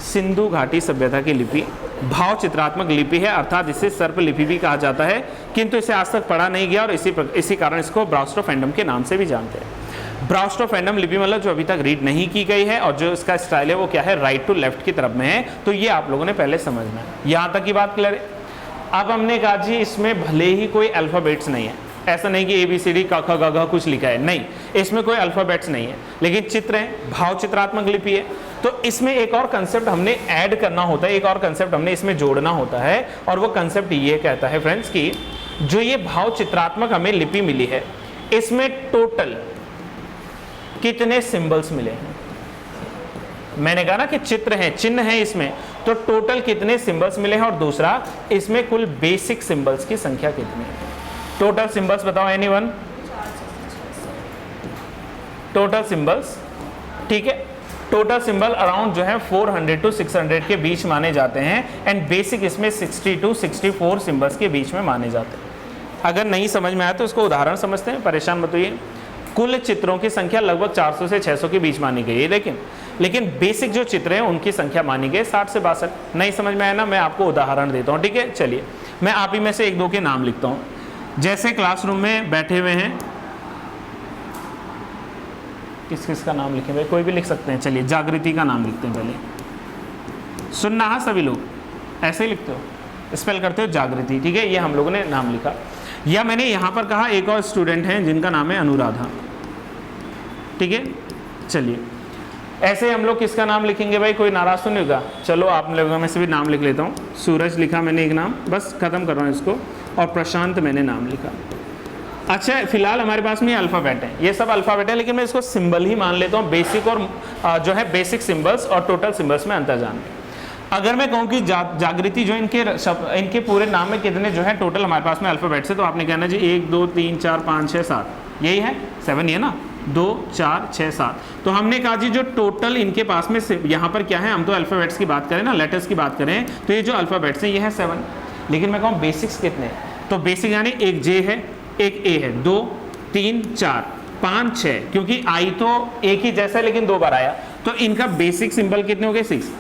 Speaker 1: सिंधु घाटी सभ्यता की लिपि भाव चित्रात्मक लिपि है, अर्थात इसे सर्पलिपि भी कहा जाता है, किंतु इसे आज तक पढ़ा नहीं गया और इसी कारण इसको ब्राउस्ट्रोफेंडम के नाम से भी जानते हैं। ब्राउस्ट्रोफेंडम लिपि मतलब जो अभी तक रीड नहीं की गई है, और जो इसका स्टाइल है वो क्या है, राइट टू लेफ्ट की तरफ में है। तो ये आप लोगों ने पहले समझना है। यहाँ तक की बात क्लियर है। अब हमने कहा जी इसमें भले ही कोई अल्फाबेट्स नहीं है, ऐसा नहीं कि ABCD क ख ग घ कुछ लिखा है, नहीं, इसमें कोई अल्फाबेट्स नहीं है, लेकिन चित्र है, भाव चित्रात्मक लिपि है। तो इसमें एक और कंसेप्ट हमने ऐड करना होता है, एक और कंसेप्ट हमने इसमें जोड़ना होता है, और वो कंसेप्ट ये कहता है फ्रेंड्स कि जो ये भाव चित्रात्मक हमें लिपि मिली है, इसमें टोटल कितने सिंबल्स मिले हैं। मैंने कहा ना कि चित्र है, चिन्ह है इसमें, तो टोटल कितने सिंबल्स मिले हैं, और दूसरा इसमें कुल बेसिक सिंबल्स की संख्या कितनी है। टोटल सिंबल्स बताओ एनीवन, टोटल सिंबल्स, ठीक है, टोटल सिंबल अराउंड जो है 400 to 600 के बीच माने जाते हैं, एंड बेसिक इसमें 60 to 64 सिंबल्स के बीच में माने जाते हैं। अगर नहीं समझ में आया तो उसको उदाहरण समझते हैं, परेशान मत होइए। कुल चित्रों की संख्या लगभग 400 से 600 के बीच मानी गई है, लेकिन बेसिक जो चित्र हैं उनकी संख्या मानी गई 60 से 62। नहीं समझ में आया ना, मैं आपको उदाहरण देता हूँ, ठीक है। चलिए मैं आप ही में से एक दो के नाम लिखता हूँ। जैसे क्लासरूम में बैठे हुए हैं, किस किस का नाम लिखें भाई, कोई भी लिख सकते हैं। चलिए जागृति का नाम लिखते हैं पहले, सुनना है सभी लोग, ऐसे ही लिखते हो, स्पेल करते हो जागृति, ठीक है, ये हम लोगों ने नाम लिखा। या मैंने यहाँ पर कहा एक और स्टूडेंट हैं जिनका नाम है अनुराधा, ठीक है। चलिए ऐसे हम लोग किसका नाम लिखेंगे भाई, कोई नाराज तो नहीं होगा। चलो आप लोगों में से भी नाम लिख लेता हूँ। सूरज लिखा मैंने एक नाम, बस खत्म कर रहा हूँ इसको, और प्रशांत मैंने नाम लिखा। अच्छा फिलहाल हमारे पास में अल्फ़ाबेट है, ये सब अल्फ़ाबेट है, लेकिन मैं इसको सिंबल ही मान लेता हूँ। बेसिक और जो है बेसिक सिंबल्स और टोटल सिंबल्स में अंतर जान। अगर मैं कहूँ कि जागृति जो इनके पूरे नाम में कितने जो है टोटल हमारे पास में अल्फ़ाबेट्स है, तो आपने कहना जी 1 2 3 4 5 6 7, यही है 7, ये ना 2 4 6 7। तो हमने कहा जी जो टोटल इनके पास में यहाँ पर क्या है, हम तो अल्फ़ाबेट्स की बात करें ना, लेटर्स की बात करें, तो ये जो अल्फ़ाबेट्स हैं ये है 7। लेकिन मैं कहूँ बेसिक्स कितने, तो बेसिक यानी एक J है, एक A है, 2 3 4 5 6, क्योंकि I तो एक ही जैसा है लेकिन 2 बार आया, तो इनका बेसिक सिंबल कितने हो गए 6।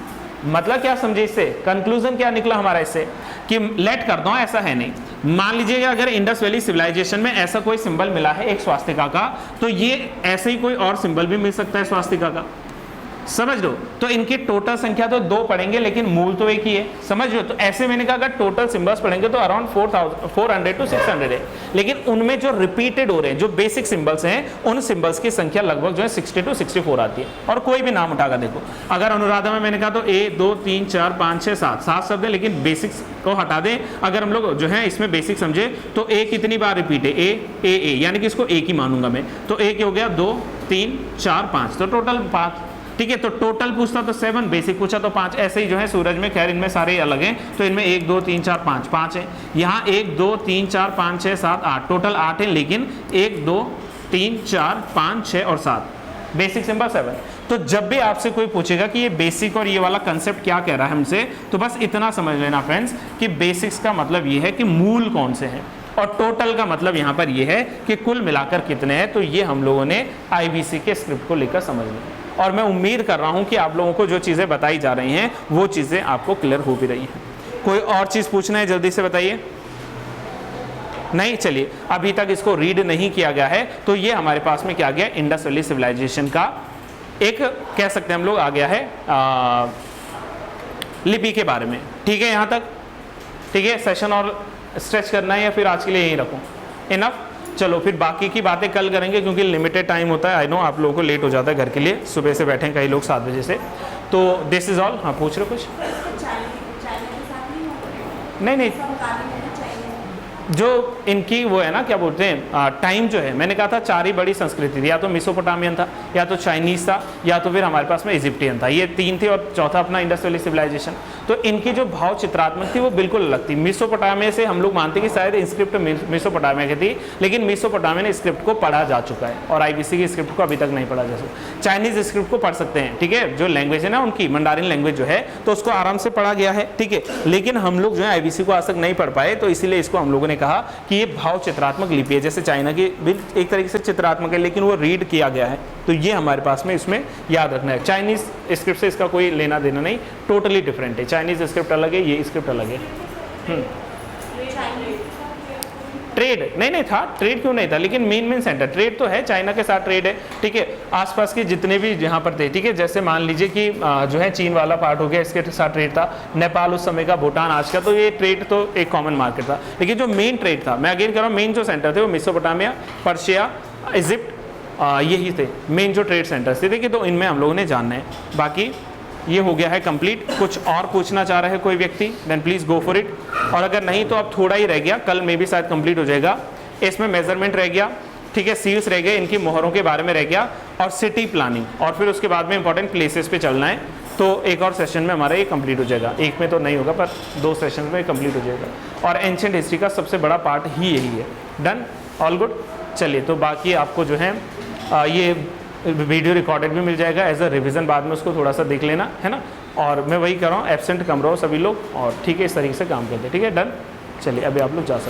Speaker 1: मतलब क्या समझे इससे, कंक्लूजन क्या निकला हमारा इससे, कि लेट कर दो, ऐसा है नहीं। मान लीजिए अगर इंडस वैली सिविलाइजेशन में ऐसा कोई सिंबल मिला है एक स्वास्तिका का, तो ये ऐसे ही कोई और सिंबल भी मिल सकता है स्वास्तिका का, समझ लो। तो इनकी टोटल संख्या तो 2 पढ़ेंगे लेकिन मूल तो एक ही है, समझ लो। तो ऐसे मैंने कहा अगर टोटल सिंबल्स पढ़ेंगे तो अराउंड 400 to 600 है, लेकिन उनमें जो रिपीटेड हो रहे हैं जो बेसिक सिंबल्स हैं, उन सिंबल्स की संख्या लगभग जो है 60 to 64 आती है। और कोई भी नाम उठाकर देखो, अगर अनुराधा में मैंने कहा तो 1 2 3 4 5 6 7 शब्द है, लेकिन बेसिक्स को हटा दें। अगर हम लोग जो है इसमें बेसिक समझे तो ए कितनी बार रिपीट है, ए यानी कि इसको एक ही मानूंगा मैं, तो एक हो गया 2 3 4 5, तो टोटल 5, ठीक है। तो टोटल पूछता तो 7, बेसिक पूछा तो 5। ऐसे ही जो है सूरज में, खैर इनमें सारे अलग हैं, तो इनमें 1 2 3 4 5 5 है। यहाँ 1 2 3 4 5 6 7 8, टोटल 8 है, लेकिन 1 2 3 4 5 6 और 7, बेसिक सिंबल 7। तो जब भी आपसे कोई पूछेगा कि ये बेसिक और ये वाला कंसेप्ट क्या कह रहा है हमसे, तो बस इतना समझ लेना फ्रेंड्स कि बेसिक्स का मतलब ये है कि मूल कौन से हैं, और टोटल का मतलब यहाँ पर ये है कि कुल मिलाकर कितने हैं। तो ये हम लोगों ने IBC के स्क्रिप्ट को लेकर समझ लिया, और मैं उम्मीद कर रहा हूँ कि आप लोगों को जो चीज़ें बताई जा रही हैं वो चीज़ें आपको क्लियर हो भी रही हैं। कोई और चीज़ पूछना है जल्दी से बताइए। नहीं, चलिए अभी तक इसको रीड नहीं किया गया है, तो ये हमारे पास में क्या गया, इंडस वैली सिविलाइजेशन का एक कह सकते हैं हम लोग आ गया है लिपि के बारे में, ठीक है। यहाँ तक ठीक है। सेशन और स्ट्रेच करना है या फिर आज के लिए यही रखूँ, इनफ। चलो फिर बाकी की बातें कल करेंगे, क्योंकि लिमिटेड टाइम होता है। आई नो आप लोगों को लेट हो जाता है घर के लिए, सुबह से बैठे हैं कई लोग 7 बजे से, तो दिस इज ऑल। हाँ पूछ रहे कुछ? नहीं, जो इनकी वो है ना, क्या बोलते हैं, टाइम जो है, मैंने कहा था 4 ही बड़ी संस्कृति थी, या तो मिसोपोटामियन था, या तो चाइनीज था, या तो फिर हमारे पास में इजिप्टियन था, ये 3 थे, और चौथा अपना इंडस वैली सिविलाइजेशन। तो इनकी जो भाव चित्रात्मक थी वो बिल्कुल अलग थी। मिसोपोटामिया से हम लोग मानते हैं कि शायद स्क्रिप्ट मिसोपोटामिया की थी, लेकिन मिसोपोटामिया ने स्क्रिप्ट को पढ़ा जा चुका है और आईबीसी की स्क्रिप्ट को अभी तक नहीं पढ़ा जा सकता। चाइनीज स्क्रिप्ट को पढ़ सकते हैं, ठीक है, जो लैंग्वेज है ना उनकी मंडारिन लैंग्वेज जो है, तो उसको आराम से पढ़ा गया है, ठीक है, लेकिन हम लोग जो है आईबीसी को आज तक नहीं पढ़ पाए, तो इसीलिए इसको हम लोगों ने कहा कि ये भाव चित्रात्मक लिपि है। जैसे चाइना की भी एक तरीके से चित्रात्मक है, लेकिन वो रीड किया गया है, तो ये हमारे पास में इसमें याद रखना है। चाइनीज स्क्रिप्ट से इसका कोई लेना देना नहीं, टोटली डिफरेंट है। चाइनीज स्क्रिप्ट अलग है, ये स्क्रिप्ट अलग है। ट्रेड नहीं था, ट्रेड क्यों नहीं था, लेकिन मेन सेंटर ट्रेड तो है, चाइना के साथ ट्रेड है, ठीक है, आसपास के जितने भी जहाँ पर थे, ठीक है, जैसे मान लीजिए कि जो है चीन वाला पार्ट हो गया, इसके साथ ट्रेड था, नेपाल उस समय का, भूटान आज का, तो ये ट्रेड तो एक कॉमन मार्केट था। लेकिन जो मेन ट्रेड था, मैं अगेन कह रहा हूँ, मेन जो सेंटर थे वो मेसोपोटामिया, पर्शिया, इजिप्ट, यही थे मेन जो ट्रेड सेंटर्स थे, देखिए, तो इनमें हम लोगों ने जानना है। बाकी ये हो गया है कंप्लीट। कुछ और पूछना चाह रहे हैं कोई व्यक्ति, then please go for it, और अगर नहीं तो अब थोड़ा ही रह गया, कल में भी शायद कंप्लीट हो जाएगा। इसमें मेजरमेंट रह गया, ठीक है, सील्स रह गए, इनकी मोहरों के बारे में रह गया, और सिटी प्लानिंग, और फिर उसके बाद में इंपॉर्टेंट प्लेसेस पे चलना है। तो एक और सेशन में हमारा ये कंप्लीट हो जाएगा, एक में तो नहीं होगा पर 2 सेशन में कंप्लीट हो जाएगा, और एंशिएंट हिस्ट्री का सबसे बड़ा पार्ट ही यही है। Done, all good. चलिए, तो बाकी आपको जो है ये वीडियो रिकॉर्डेड भी मिल जाएगा एज अ रिवीजन, बाद में उसको थोड़ा सा देख लेना, है ना। और मैं वही कर रहा हूँ, एब्सेंट कम रहो सभी लोग, और ठीक है, इस तरीके से काम करते हैं, ठीक है, डन। चलिए, अभी आप लोग जा सकते हैं।